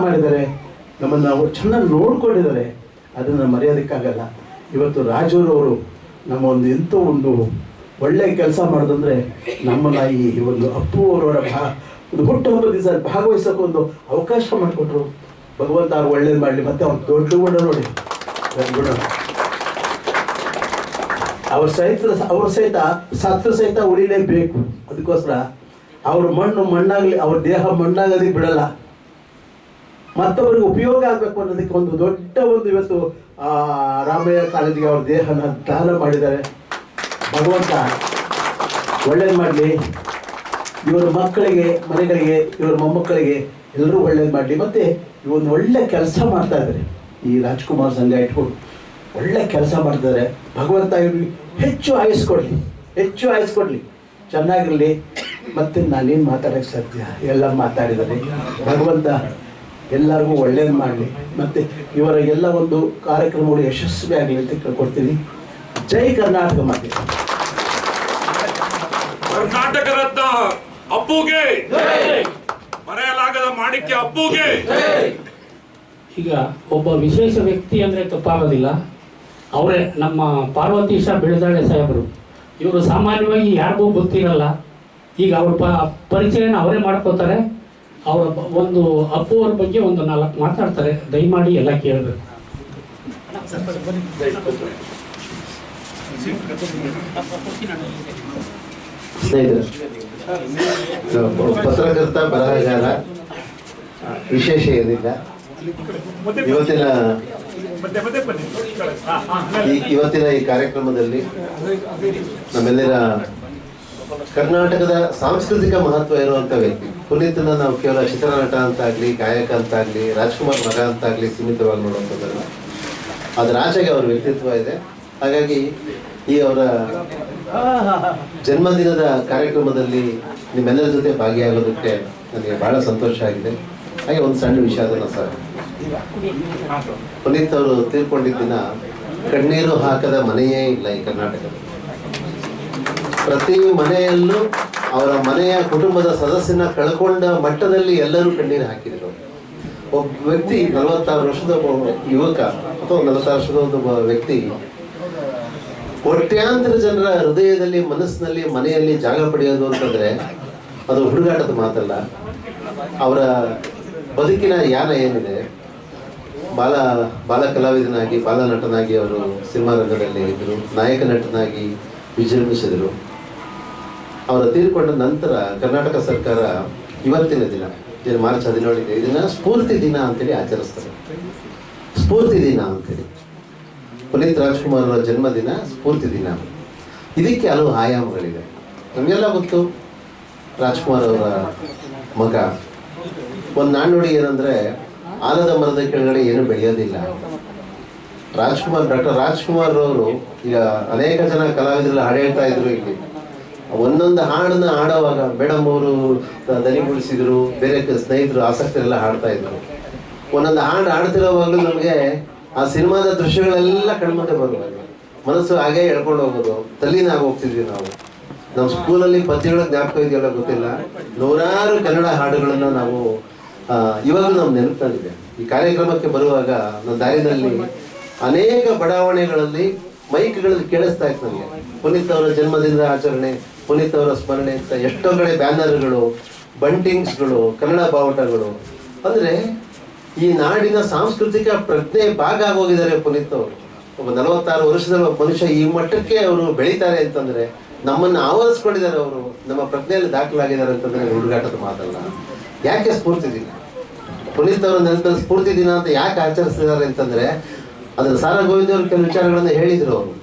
ಮಾಡಿದ್ದಾರೆ, ನಮ್ಮನ್ನು ಅವರು ಚೆನ್ನಾಗಿ ನೋಡ್ಕೊಂಡಿದ್ದಾರೆ. ಅದನ್ನು ಮರೆಯೋದಕ್ಕಾಗಲ್ಲ. ಇವತ್ತು ರಾಜೂರವರು ನಮ್ಮ ಎಂಥ ಒಂದು ಒಳ್ಳೆ ಕೆಲಸ ಮಾಡೋದಂದ್ರೆ ನಮ್ಮನ್ನ ಈ ಒಂದು ಅಪ್ಪು ಅವರವರ ಒಂದು ಹುಟ್ಟುಹಬ್ಬದ ದಿವಸ ಭಾಗವಹಿಸೋಕೆ ಒಂದು ಅವಕಾಶ ಮಾಡಿಕೊಟ್ರು. ಭಗವಂತ ಅವ್ರು ಒಳ್ಳೇದು ಮಾಡಲಿ. ಮತ್ತೆ ಅವ್ರು ದೊಡ್ಡ ಗುಣ ನೋಡಿ, ಗುಣ ಅವ್ರ ಸಹಿತ ಸತ್ತು ಸಹಿತ ಉಳಿಲೇಬೇಕು. ಅದಕ್ಕೋಸ್ಕರ ಅವ್ರ ಮಣ್ಣಾಗಲಿ, ಅವ್ರ ದೇಹ ಮಣ್ಣಾಗೋದಕ್ಕೆ ಬಿಡಲ್ಲ. ಮತ್ತೊಬ್ಬರಿಗೆ ಉಪಯೋಗ ಆಗಬೇಕು ಅನ್ನೋದಕ್ಕೆ ಒಂದು ದೊಡ್ಡ ಒಂದು ಇವತ್ತು ರಾಮಯ್ಯ ಕಾಲೇಜಿಗೆ ಅವ್ರ ದೇಹನ ದಾನ ಮಾಡಿದ್ದಾರೆ. ಭಗವಂತ ಒಳ್ಳೇದು ಮಾಡಲಿ. ಇವರ ಮಕ್ಕಳಿಗೆ, ಮನೆಗಳಿಗೆ, ಇವರ ಮೊಮ್ಮಕ್ಕಳಿಗೆ ಎಲ್ಲರೂ ಒಳ್ಳೇದು ಮಾಡಲಿ. ಮತ್ತು ಇವೊಂದು ಒಳ್ಳೆ ಕೆಲಸ ಮಾಡ್ತಾ ಇದ್ದಾರೆ. ಈ ರಾಜ್ಕುಮಾರ್ ಸಂಘ ಇಟ್ಕೊಂಡು ಒಳ್ಳೆ ಕೆಲಸ ಮಾಡ್ತಿದ್ದಾರೆ. ಭಗವಂತ ಇವ್ರಿಗೆ ಹೆಚ್ಚು ಆಯಸ್ಕೊಡ್ಲಿ, ಚೆನ್ನಾಗಿರಲಿ. ಮತ್ತು ನಾನೇನು ಮಾತಾಡೋಕ್ಕೆ ಸಾಧ್ಯ, ಎಲ್ಲ ಮಾತಾಡಿದ್ದಾರೆ. ಭಗವಂತ ಎಲ್ಲರಿಗೂ ಒಳ್ಳೇದು ಮಾಡಲಿ. ಮತ್ತು ಇವರ ಎಲ್ಲ ಒಂದು ಕಾರ್ಯಕ್ರಮಗಳು ಯಶಸ್ವಿ ಆಗಲಿ ಅಂತ ಕೇಳ್ಕೊಡ್ತೀನಿ. ಜೈ ಕರ್ನಾಟಕ ಮಾತೆ. ಕರ್ನಾಟಕ ರತ್ನ ಅಪ್ಪುಗೆ, ಮರೆಯಲಾಗದ ಮಾಣಿಕ್ಯ ಅಪ್ಪುಗೆ. ಈಗ ಒಬ್ಬ ವಿಶೇಷ ವ್ಯಕ್ತಿ ಅಂದರೆ ತಪ್ಪಾಗೋದಿಲ್ಲ. ಅವರೇ ನಮ್ಮ ಪಾರ್ವತೀಶ ಬೆಳದಾಳೆ ಸಾಹೇಬರು. ಇವರು ಸಾಮಾನ್ಯವಾಗಿ ಯಾರಿಗೂ ಗೊತ್ತಿರಲ್ಲ. ಈಗ ಅವ್ರ ಪರಿಚಯನ ಅವರೇ ಮಾಡ್ಕೋತಾರೆ. ಅವರ ಒಂದು ಅಪ್ಪು ಅವ್ರ ಬಗ್ಗೆ ಒಂದು 4 ಮಾತಾಡ್ತಾರೆ. ದಯಮಾಡಿ ಎಲ್ಲ ಕೇಳಬೇಕು. ಪತ್ರಕರ್ತ, ಬರಹಗಾರ, ವಿಶೇಷ ಏನಿಲ್ಲ. ಇವತ್ತಿನ ಈ ಕಾರ್ಯಕ್ರಮದಲ್ಲಿ ನಮ್ಮೆಲ್ಲರ ಕರ್ನಾಟಕದ ಸಾಂಸ್ಕೃತಿಕ ಮಹತ್ವ ಇರುವಂತ ವ್ಯಕ್ತಿ ಪುನೀತನ ನಾವು ಕೇವಲ ಚಿತ್ರನಟ ಅಂತಾಗ್ಲಿ, ಗಾಯಕ ಅಂತಾಗ್ಲಿ, ರಾಜ್ಕುಮಾರ್ ಮಗ ಅಂತಾಗ್ಲಿ ಸೀಮಿತವಾಗಿ ನೋಡುವಂಥದ್ದಲ್ಲ. ಅದರ ಆಚೆಗೆ ಅವರ ವ್ಯಕ್ತಿತ್ವ ಇದೆ. ಹಾಗಾಗಿ ಈ ಅವರ ಜನ್ಮದಿನದ ಕಾರ್ಯಕ್ರಮದಲ್ಲಿ ನಿಮ್ಮೆಲ್ಲರ ಜೊತೆ ಭಾಗಿಯಾಗೋದಕ್ಕೆ ನನಗೆ ಬಹಳ ಸಂತೋಷ ಆಗಿದೆ. ಹಾಗೆ ಒಂದು ಸಣ್ಣ ವಿಷಾದನ ಸರ್, ಪುನೀತ್ ಅವರು ತೀರ್ಕೊಂಡಿದ್ದ ದಿನ ಕಣ್ಣೀರು ಹಾಕದ ಮನೆಯೇ ಇಲ್ಲ ಈ ಕರ್ನಾಟಕದಲ್ಲಿ. ಪ್ರತಿ ಮನೆಯಲ್ಲೂ ಅವರ ಮನೆಯ ಕುಟುಂಬದ ಸದಸ್ಯನ ಕಳ್ಕೊಂಡ ಮಟ್ಟದಲ್ಲಿ ಎಲ್ಲರೂ ಕಣ್ಣೀರು ಹಾಕಿದರು. ಒಬ್ಬ ವ್ಯಕ್ತಿ 46 ವರ್ಷದ ಒಬ್ಬ ಯುವಕ ಅಥವಾ 46 ವರ್ಷದ ಒಬ್ಬ ವ್ಯಕ್ತಿ ಕೋಟ್ಯಾಂತರ ಜನರ ಹೃದಯದಲ್ಲಿ, ಮನಸ್ಸಿನಲ್ಲಿ, ಮನೆಯಲ್ಲಿ ಜಾಗ ಪಡೆಯೋದು ಅಂತಂದ್ರೆ ಅದು ಹುಡುಗಾಟದ ಮಾತಲ್ಲ. ಅವರ ಬದುಕಿನ ಯಾನ ಏನಿದೆ, ಬಾಲ ಕಲಾವಿದನಾಗಿ, ಬಾಲ ನಟನಾಗಿ ಅವರು ಸಿನಿಮಾ ರಂಗದಲ್ಲಿ ಇದ್ದರು. ನಾಯಕ ನಟನಾಗಿ ವಿಜೃಂಭಿಸಿದರು. ಅವರ ತೀರ್ಕೊಂಡ ನಂತರ ಕರ್ನಾಟಕ ಸರ್ಕಾರ ಇವತ್ತಿನ ದಿನ ಮಾರ್ಚ್ 17 ಇದನ್ನ ಸ್ಫೂರ್ತಿ ದಿನ ಅಂತೇಳಿ ಆಚರಿಸ್ತಾರೆ. ಸ್ಫೂರ್ತಿ ದಿನ ಅಂತೇಳಿ ಪುನೀತ್ ರಾಜ್ಕುಮಾರ್ ಅವರ ಜನ್ಮದಿನ ಸ್ಫೂರ್ತಿ ದಿನ. ಇದಕ್ಕೆ ಹಲವು ಆಯಾಮಗಳಿದೆ. ನಮಗೆಲ್ಲ ಗೊತ್ತು, ರಾಜ್ಕುಮಾರ್ ಅವರ ಮಗ. ಒಂದು ನಾಣ್ಣುಡಿ ಏನಂದ್ರೆ, ಆಲದ ಮರದ ಕೆಳಗಡೆ ಏನು ಬೆಳೆಯೋದಿಲ್ಲ. ಡಾಕ್ಟರ್ ರಾಜ್ಕುಮಾರ್ ಅವರು ಈಗ ಅನೇಕ ಜನ ಕಲಾವಿದರೆಲ್ಲ ಹಾಡು ಹೇಳ್ತಾ ಇದ್ರು. ಇಲ್ಲಿ ಒಂದೊಂದು ಹಾಡನ್ನ ಹಾಡುವಾಗ ಮೇಡಮ್ ಅವರು ದನಿಗೂಡಿಸಿದ್ರು, ಬೇರೆ ಸ್ನೇಹಿತರು ಆಸಕ್ತರೆಲ್ಲ ಹಾಡ್ತಾ ಇದ್ರು. ಒಂದೊಂದು ಹಾಡು ಹಾಡ್ತಿರೋವಾಗಲೂ ನಮಗೆ ಆ ಸಿನಿಮಾದ ದೃಶ್ಯಗಳೆಲ್ಲ ಕಣ್ಮುಂದೆ ಬರುವಾಗ ಮನಸ್ಸು ಹಾಗೆ ಎಳ್ಕೊಂಡು ಹೋಗೋದು. ತಲ್ಲಿನಾಗ ಹೋಗ್ತಿದ್ವಿ ನಾವು. ನಮ್ಮ ಸ್ಕೂಲಲ್ಲಿ ಪದ್ಯಗಳ ಜ್ಞಾಪಕ ಇದೆಯಲ್ಲ ಗೊತ್ತಿಲ್ಲ, ನೂರಾರು ಕನ್ನಡ ಹಾಡುಗಳನ್ನು ನಾವು ಇವಾಗಲೂ ನಮ್ಮ ನೆನಪಿನಲ್ಲಿದೆ. ಈ ಕಾರ್ಯಕ್ರಮಕ್ಕೆ ಬರುವಾಗ ನನ್ನ ದಾರಿನಲ್ಲಿ ಅನೇಕ ಬಡಾವಣೆಗಳಲ್ಲಿ ಮೈಕ್ಗಳಲ್ಲಿ ಕೇಳಿಸ್ತಾ ಇತ್ತು ನನಗೆ. ಪುನೀತ್ ಅವರ ಜನ್ಮದಿನದ ಆಚರಣೆ, ಪುನೀತ್ ಅವರ ಸ್ಮರಣೆ ಅಂತ ಎಷ್ಟೋ ಕಡೆ ಬ್ಯಾನರ್ಗಳು, ಬಂಟಿಂಗ್ಸ್ಗಳು, ಕನ್ನಡ ಬಾವುಟಗಳು. ಅಂದರೆ ಈ ನಾಡಿನ ಸಾಂಸ್ಕೃತಿಕ ಪ್ರಜ್ಞೆ ಭಾಗ ಆಗೋಗಿದ್ದಾರೆ ಪುನೀತ್ ಅವರು. ಒಬ್ಬ 46 ವರ್ಷದ ಮನುಷ್ಯ ಈ ಮಟ್ಟಕ್ಕೆ ಅವರು ಬೆಳೀತಾರೆ ಅಂತಂದ್ರೆ, ನಮ್ಮನ್ನು ಆವರಿಸ್ಕೊಂಡಿದ್ದಾರೆ ಅವರು, ನಮ್ಮ ಪ್ರಜ್ಞೆಯಲ್ಲಿ ದಾಖಲಾಗಿದ್ದಾರೆ ಅಂತಂದ್ರೆ ಹುಡುಗಾಟದ ಮಾತಲ್ಲ. ಯಾಕೆ ಸ್ಫೂರ್ತಿ ದಿನ? ಪುನೀತ್ ಅವರ ನೆನಪಲ್ಲಿ ಸ್ಫೂರ್ತಿ ದಿನ ಅಂತ ಯಾಕೆ ಆಚರಿಸ್ತಿದ್ದಾರೆ ಅಂತಂದ್ರೆ, ಅದರ ಸಾರಾ ಗೋವಿಂದ ಅವರು ಕೆಲವು ವಿಚಾರಗಳನ್ನ ಹೇಳಿದ್ರು. ಅವರು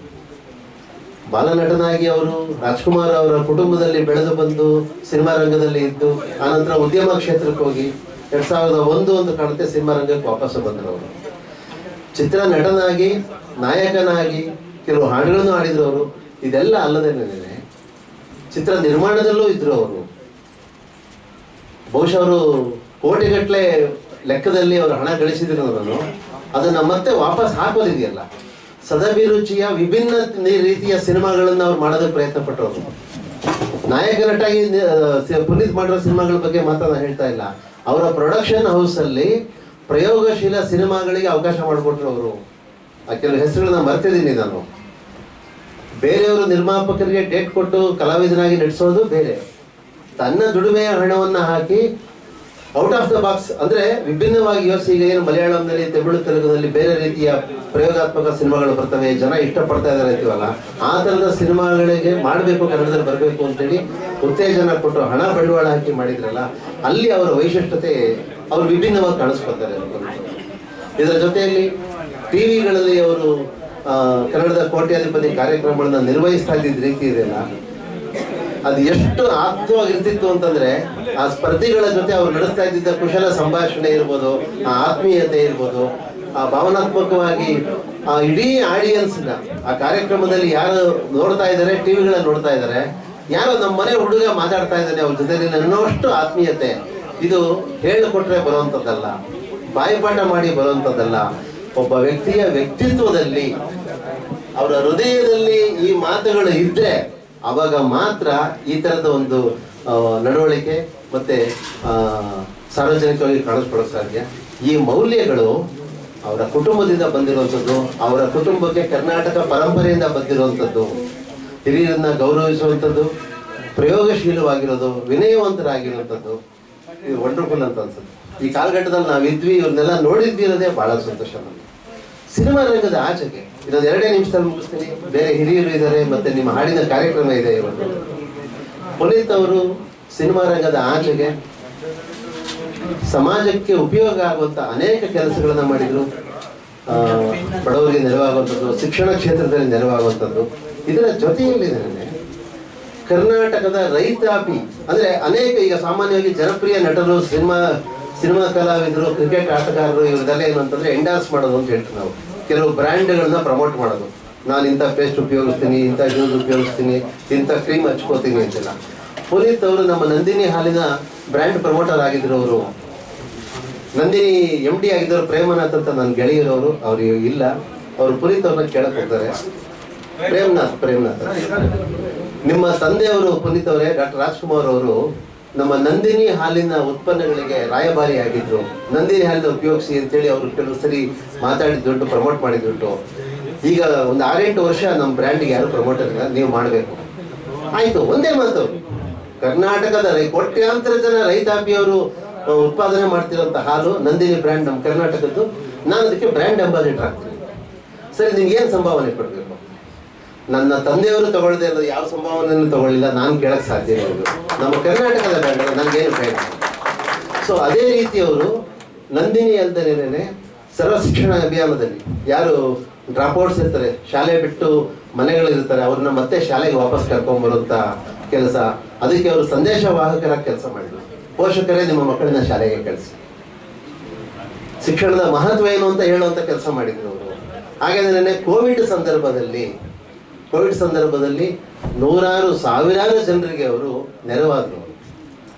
ಬಾಲನಟನಾಗಿ ಅವರು ರಾಜ್ಕುಮಾರ್ ಅವರ ಕುಟುಂಬದಲ್ಲಿ ಬೆಳೆದು ಬಂದು ಸಿನಿಮಾ ರಂಗದಲ್ಲಿ ಇದ್ದು, ಆನಂತರ ಉದ್ಯಮ ಕ್ಷೇತ್ರಕ್ಕೆ ಹೋಗಿ 2001 ಅಂತ ಕಾಣುತ್ತೆ ಸಿನಿಮಾ ರಂಗಕ್ಕೆ ವಾಪಸ್ ಬಂದರು. ಅವರು ಚಿತ್ರ ನಟನಾಗಿ, ನಾಯಕನಾಗಿ ಕೆಲವು ಹಾಡುಗಳನ್ನು ಹಾಡಿದ್ರು ಅವರು. ಇದೆಲ್ಲ ಅಲ್ಲದೇನೆ ಚಿತ್ರ ನಿರ್ಮಾಣದಲ್ಲೂ ಇದ್ರು ಅವರು. ಬಹುಶಃ ಅವರು ಕೋಟಿಗಟ್ಟಲೆ ಲೆಕ್ಕದಲ್ಲಿ ಅವರು ಹಣ ಗಳಿಸಿದ್ರು. ನಾನು ಅದನ್ನ ಮತ್ತೆ ವಾಪಸ್ ಹಾಕೋದಿದೆಯಲ್ಲ, ಸದಭಿರುಚಿಯ ವಿಭಿನ್ನ ರೀತಿಯ ಸಿನಿಮಾಗಳನ್ನು ಅವ್ರು ಮಾಡೋದಕ್ಕೆ ಪ್ರಯತ್ನ ಪಟ್ಟವರು. ನಾಯಕ ನಟಾಗಿ ಪುನೀತ್ ಮಾಡಿರೋ ಸಿನಿಮಾಗಳ ಬಗ್ಗೆ ಮಾತ್ರ ನಾನು ಹೇಳ್ತಾ ಇಲ್ಲ. ಅವರ ಪ್ರೊಡಕ್ಷನ್ ಹೌಸ್ ಅಲ್ಲಿ ಪ್ರಯೋಗಶೀಲ ಸಿನಿಮಾಗಳಿಗೆ ಅವಕಾಶ ಮಾಡಿಕೊಟ್ರು ಅವರು. ಆ ಕೆಲವು ಹೆಸರುಗಳನ್ನ ಮರ್ತಿದ್ದೀನಿ ನಾನು. ಬೇರೆಯವರು ನಿರ್ಮಾಪಕರಿಗೆ ಡೇಟ್ ಕೊಟ್ಟು ಕಲಾವಿದನಾಗಿ ನಡೆಸೋದು ಬೇರೆ. ತನ್ನ ದುಡಿಮೆಯ ಹಣವನ್ನು ಹಾಕಿ ಔಟ್ ಆಫ್ ದ ಬಾಕ್ಸ್, ಅಂದರೆ ವಿಭಿನ್ನವಾಗಿ ಯೋಚಿಸಿ. ಈಗ ಏನು ಮಲಯಾಳಂನಲ್ಲಿ, ತಮಿಳು, ತೆಲುಗುನಲ್ಲಿ ಬೇರೆ ರೀತಿಯ ಪ್ರಯೋಗಾತ್ಮಕ ಸಿನಿಮಾಗಳು ಬರ್ತವೆ, ಜನ ಇಷ್ಟಪಡ್ತಾ ಇದ್ದಾರೆ ಅಂತೀವಲ್ಲ, ಆ ಥರದ ಸಿನಿಮಾಗಳಿಗೆ ಮಾಡಬೇಕು, ಕನ್ನಡದಲ್ಲಿ ಬರಬೇಕು ಅಂತೇಳಿ ಉತ್ತೇಜನ ಕೊಟ್ಟು ಹಣ ಬಂಡವಾಳ ಹಾಕಿ ಮಾಡಿದ್ರಲ್ಲ, ಅಲ್ಲಿ ಅವರ ವೈಶಿಷ್ಟ್ಯತೆ ಅವರು ವಿಭಿನ್ನವಾಗಿ ಕಾಣಿಸ್ಕೊತಾರೆ. ಇದರ ಜೊತೆಯಲ್ಲಿ ಟಿವಿಗಳಲ್ಲಿ ಅವರು ಕನ್ನಡದ ಕೋಟ್ಯಾಧಿಪತಿ ಕಾರ್ಯಕ್ರಮಗಳನ್ನ ನಿರ್ವಹಿಸ್ತಾ ಇದ್ದಿದ್ದ ರೀತಿ ಇದೆಯಲ್ಲ, ಅದು ಎಷ್ಟು ಆಪ್ತವಾಗಿರ್ತಿತ್ತು ಅಂತಂದ್ರೆ, ಆ ಸ್ಪರ್ಧಿಗಳ ಜೊತೆ ಅವ್ರು ನಡೆಸ್ತಾ ಇದ್ದಿದ್ದ ಕುಶಲ ಸಂಭಾಷಣೆ ಇರ್ಬೋದು, ಆ ಆತ್ಮೀಯತೆ ಇರ್ಬೋದು, ಆ ಭಾವನಾತ್ಮಕವಾಗಿ ಆ ಇಡೀ ಆಡಿಯನ್ಸ್ನ ಆ ಕಾರ್ಯಕ್ರಮದಲ್ಲಿ ಯಾರು ನೋಡ್ತಾ ಇದ್ದಾರೆ, ಟಿವಿಗಳಲ್ಲಿ ನೋಡ್ತಾ ಇದ್ದಾರೆ, ಯಾರೋ ನಮ್ಮ ಮನೆ ಹುಡುಗ ಮಾತಾಡ್ತಾ ಇದ್ದಾನೆ ಅವ್ರ ಜೊತೆ ಅನ್ನೋಷ್ಟು ಆತ್ಮೀಯತೆ, ಇದು ಹೇಳಿಕೊಟ್ರೆ ಬರುವಂಥದ್ದಲ್ಲ, ಬಾಯಿಪಾಠ ಮಾಡಿ ಬರುವಂಥದ್ದಲ್ಲ. ಒಬ್ಬ ವ್ಯಕ್ತಿಯ ವ್ಯಕ್ತಿತ್ವದಲ್ಲಿ, ಅವರ ಹೃದಯದಲ್ಲಿ ಈ ಮಾತುಗಳು ಇದ್ರೆ ಅವಾಗ ಮಾತ್ರ ಈ ಥರದ ಒಂದು ನಡವಳಿಕೆ ಮತ್ತೆ ಸಾರ್ವಜನಿಕವಾಗಿ ಕಾಣಿಸ್ಕೊಳ್ಳೋಕೆ ಸಾಧ್ಯ. ಈ ಮೌಲ್ಯಗಳು ಅವರ ಕುಟುಂಬದಿಂದ ಬಂದಿರುವಂಥದ್ದು, ಅವರ ಕುಟುಂಬಕ್ಕೆ ಕರ್ನಾಟಕ ಪರಂಪರೆಯಿಂದ ಬಂದಿರುವಂಥದ್ದು, ಹಿರಿಯರನ್ನ ಗೌರವಿಸುವಂಥದ್ದು, ಪ್ರಯೋಗಶೀಲವಾಗಿರೋದು, ವಿನಯವಂತರಾಗಿರುವಂಥದ್ದು, ಇದು ವಂಡರ್ಫುಲ್ ಅಂತ ಅನ್ಸುತ್ತೆ. ಈ ಕಾಲಘಟ್ಟದಲ್ಲಿ ನಾವಿದ್ವಿ, ಇವ್ರನ್ನೆಲ್ಲ ನೋಡಿದ್ವಿ ಅನ್ನೋದೇ ಬಹಳ ಸಂತೋಷ ನಮಗೆ. ಸಿನಿಮಾ ರಂಗದ ಆಚೆಗೆ ಇದೊಂದು 2 ನಿಮಿಷದಲ್ಲಿ ಮುಗಿಸ್ತೀನಿ. ಬೇರೆ ಹಿರಿಯರು ಇದ್ದಾರೆ, ಮತ್ತೆ ನಿಮ್ಮ ಹಾಡಿನ ಕಾರ್ಯಕ್ರಮ ಇದೆ ಇವತ್ತು. ಪುನೀತ್ ಅವರು ಸಿನಿಮಾ ರಂಗದ ಆಚೆಗೆ ಸಮಾಜಕ್ಕೆ ಉಪಯೋಗ ಆಗುವಂತ ಅನೇಕ ಕೆಲಸಗಳನ್ನ ಮಾಡಿದ್ರು. ಬಡವರಿಗೆ ನೆರವಾಗುವಂಥದ್ದು, ಶಿಕ್ಷಣ ಕ್ಷೇತ್ರದಲ್ಲಿ ನೆರವಾಗುವಂಥದ್ದು. ಇದರ ಜೊತೆಯಲ್ಲಿ ಕರ್ನಾಟಕದ ರೈತಾಪಿ, ಅಂದ್ರೆ ಅನೇಕ ಈಗ ಸಾಮಾನ್ಯವಾಗಿ ಜನಪ್ರಿಯ ನಟರು, ಸಿನಿಮಾ ಕಲಾವಿದರು, ಕ್ರಿಕೆಟ್ ಆಟಗಾರರು, ಇವರೆಲ್ಲ ಏನು ಅಂತಂದ್ರೆ ಎಂಡಾರ್ಸ್ ಮಾಡೋದು ಅಂತ ಹೇಳ್ತೀವಿ ನಾವು. ಕೆಲವು ಬ್ರ್ಯಾಂಡ್ಗಳನ್ನ ಪ್ರಮೋಟ್ ಮಾಡೋದು. ನಾನು ಇಂಥ ಪೇಸ್ಟ್ ಉಪಯೋಗಿಸ್ತೀನಿ, ಇಂಥ ಜ್ಯೂಸ್ ಉಪಯೋಗಿಸ್ತೀನಿ, ಇಂಥ ಕ್ರೀಮ್ ಹಚ್ಕೋತೀನಿ ಅಂತೆಲ್ಲ. ಪುನೀತ್ ಅವರು ನಮ್ಮ ನಂದಿನಿ ಹಾಲಿನ ಬ್ರ್ಯಾಂಡ್ ಪ್ರಮೋಟರ್ ಆಗಿದ್ರು. ಅವರು ನಂದಿನಿ MD ಆಗಿದ್ದವರು ಪ್ರೇಮನಾಥ್ ಅಂತ ನನ್ನ ಗೆಳೆಯರವರು, ಅವ್ರು ಇಲ್ಲ. ಅವರು ಪುನೀತ್ ಅವ್ರನ್ನ ಕೇಳಕ್ ಹೋಗ್ತಾರೆ. ಪ್ರೇಮನಾಥ್ ನಿಮ್ಮ ತಂದೆಯವರು ಪುನೀತ್ ಅವರೇ, ಡಾಕ್ಟರ್ ರಾಜ್ಕುಮಾರ್ ಅವರು ನಮ್ಮ ನಂದಿನಿ ಹಾಲಿನ ಉತ್ಪನ್ನಗಳಿಗೆ ರಾಯಭಾರಿ ಆಗಿದ್ರು. ನಂದಿನಿ ಹಾಲಿನ ಉಪಯೋಗಿಸಿ ಅಂತೇಳಿ ಅವರು ಕೆಲವು ಸರಿ ಮಾತಾಡಿದ್ದುಂಟು, ಪ್ರಮೋಟ್ ಮಾಡಿದ್ದುಂಟು. ಈಗ ಒಂದು 6-8 ವರ್ಷ ನಮ್ಮ ಬ್ರ್ಯಾಂಡ್ಗೆ ಯಾರು ಪ್ರಮೋಟರ್ ಇಲ್ಲ, ನೀವು ಮಾಡಬೇಕು. ಆಯ್ತು, ಒಂದೇ ಮಾತು, ಕರ್ನಾಟಕದ ಕೋಟ್ಯಾಂತರ ಜನ ರೈತಾಪಿಯವರು ಉತ್ಪಾದನೆ ಮಾಡ್ತಿರೋಂಥ ಹಾಲು ನಂದಿನಿ ಬ್ರ್ಯಾಂಡ್ ನಮ್ಮ ಕರ್ನಾಟಕದ್ದು, ನಾನು ಅದಕ್ಕೆ ಬ್ರ್ಯಾಂಡ್ ಅಂಬಾಸಿಡರ್ ಆಗ್ತೀನಿ. ಸರಿ, ನಿಮ್ಗೆ ಏನು ಸಂಭಾವನೆ ಕೊಡಬೇಕು? ನನ್ನ ತಂದೆಯವರು ತಗೊಳ್ಳದೆ ಇರೋದು ಯಾವ ಸಂಭಾವನೆಯನ್ನು ತಗೊಳ್ಳಿಲ್ಲ, ನಾನು ಕೇಳಕ್ಕೆ ಸಾಧ್ಯ ಇಲ್ಲ. ನಮ್ಮ ಕರ್ನಾಟಕದ ಬ್ರ್ಯಾಂಡ್ ನನಗೇನು ಬೇಡ. ಸೊ ಅದೇ ರೀತಿ ಅವರು ನಂದಿನಿ ಅಲ್ದೇನೆ ಸರ್ವ ಶಿಕ್ಷಣ ಅಭಿಯಾನದಲ್ಲಿ ಯಾರು ಡ್ರಾಪ್ಔಟ್ಸ್ ಇರ್ತಾರೆ, ಶಾಲೆ ಬಿಟ್ಟು ಮನೆಗಳಿರ್ತಾರೆ, ಅವ್ರನ್ನ ಮತ್ತೆ ಶಾಲೆಗೆ ವಾಪಸ್ ಕರ್ಕೊಂಡ್ಬರುವಂಥ ಕೆಲಸ, ಅದಕ್ಕೆ ಅವರು ಸಂದೇಶ ವಾಹಕರಾಗಿ ಕೆಲಸ ಮಾಡಿದ್ರು. ಪೋಷಕರೇ ನಿಮ್ಮ ಮಕ್ಕಳನ್ನ ಶಾಲೆಗೆ ಕಳಿಸಿ, ಶಿಕ್ಷಣದ ಮಹತ್ವ ಏನು ಅಂತ ಹೇಳುವಂಥ ಕೆಲಸ ಮಾಡಿದ್ರು ಅವರು. ಹಾಗೆ ಕೋವಿಡ್ ಸಂದರ್ಭದಲ್ಲಿ ನೂರಾರು ಸಾವಿರಾರು ಜನರಿಗೆ ಅವರು ನೆರವಾದರು.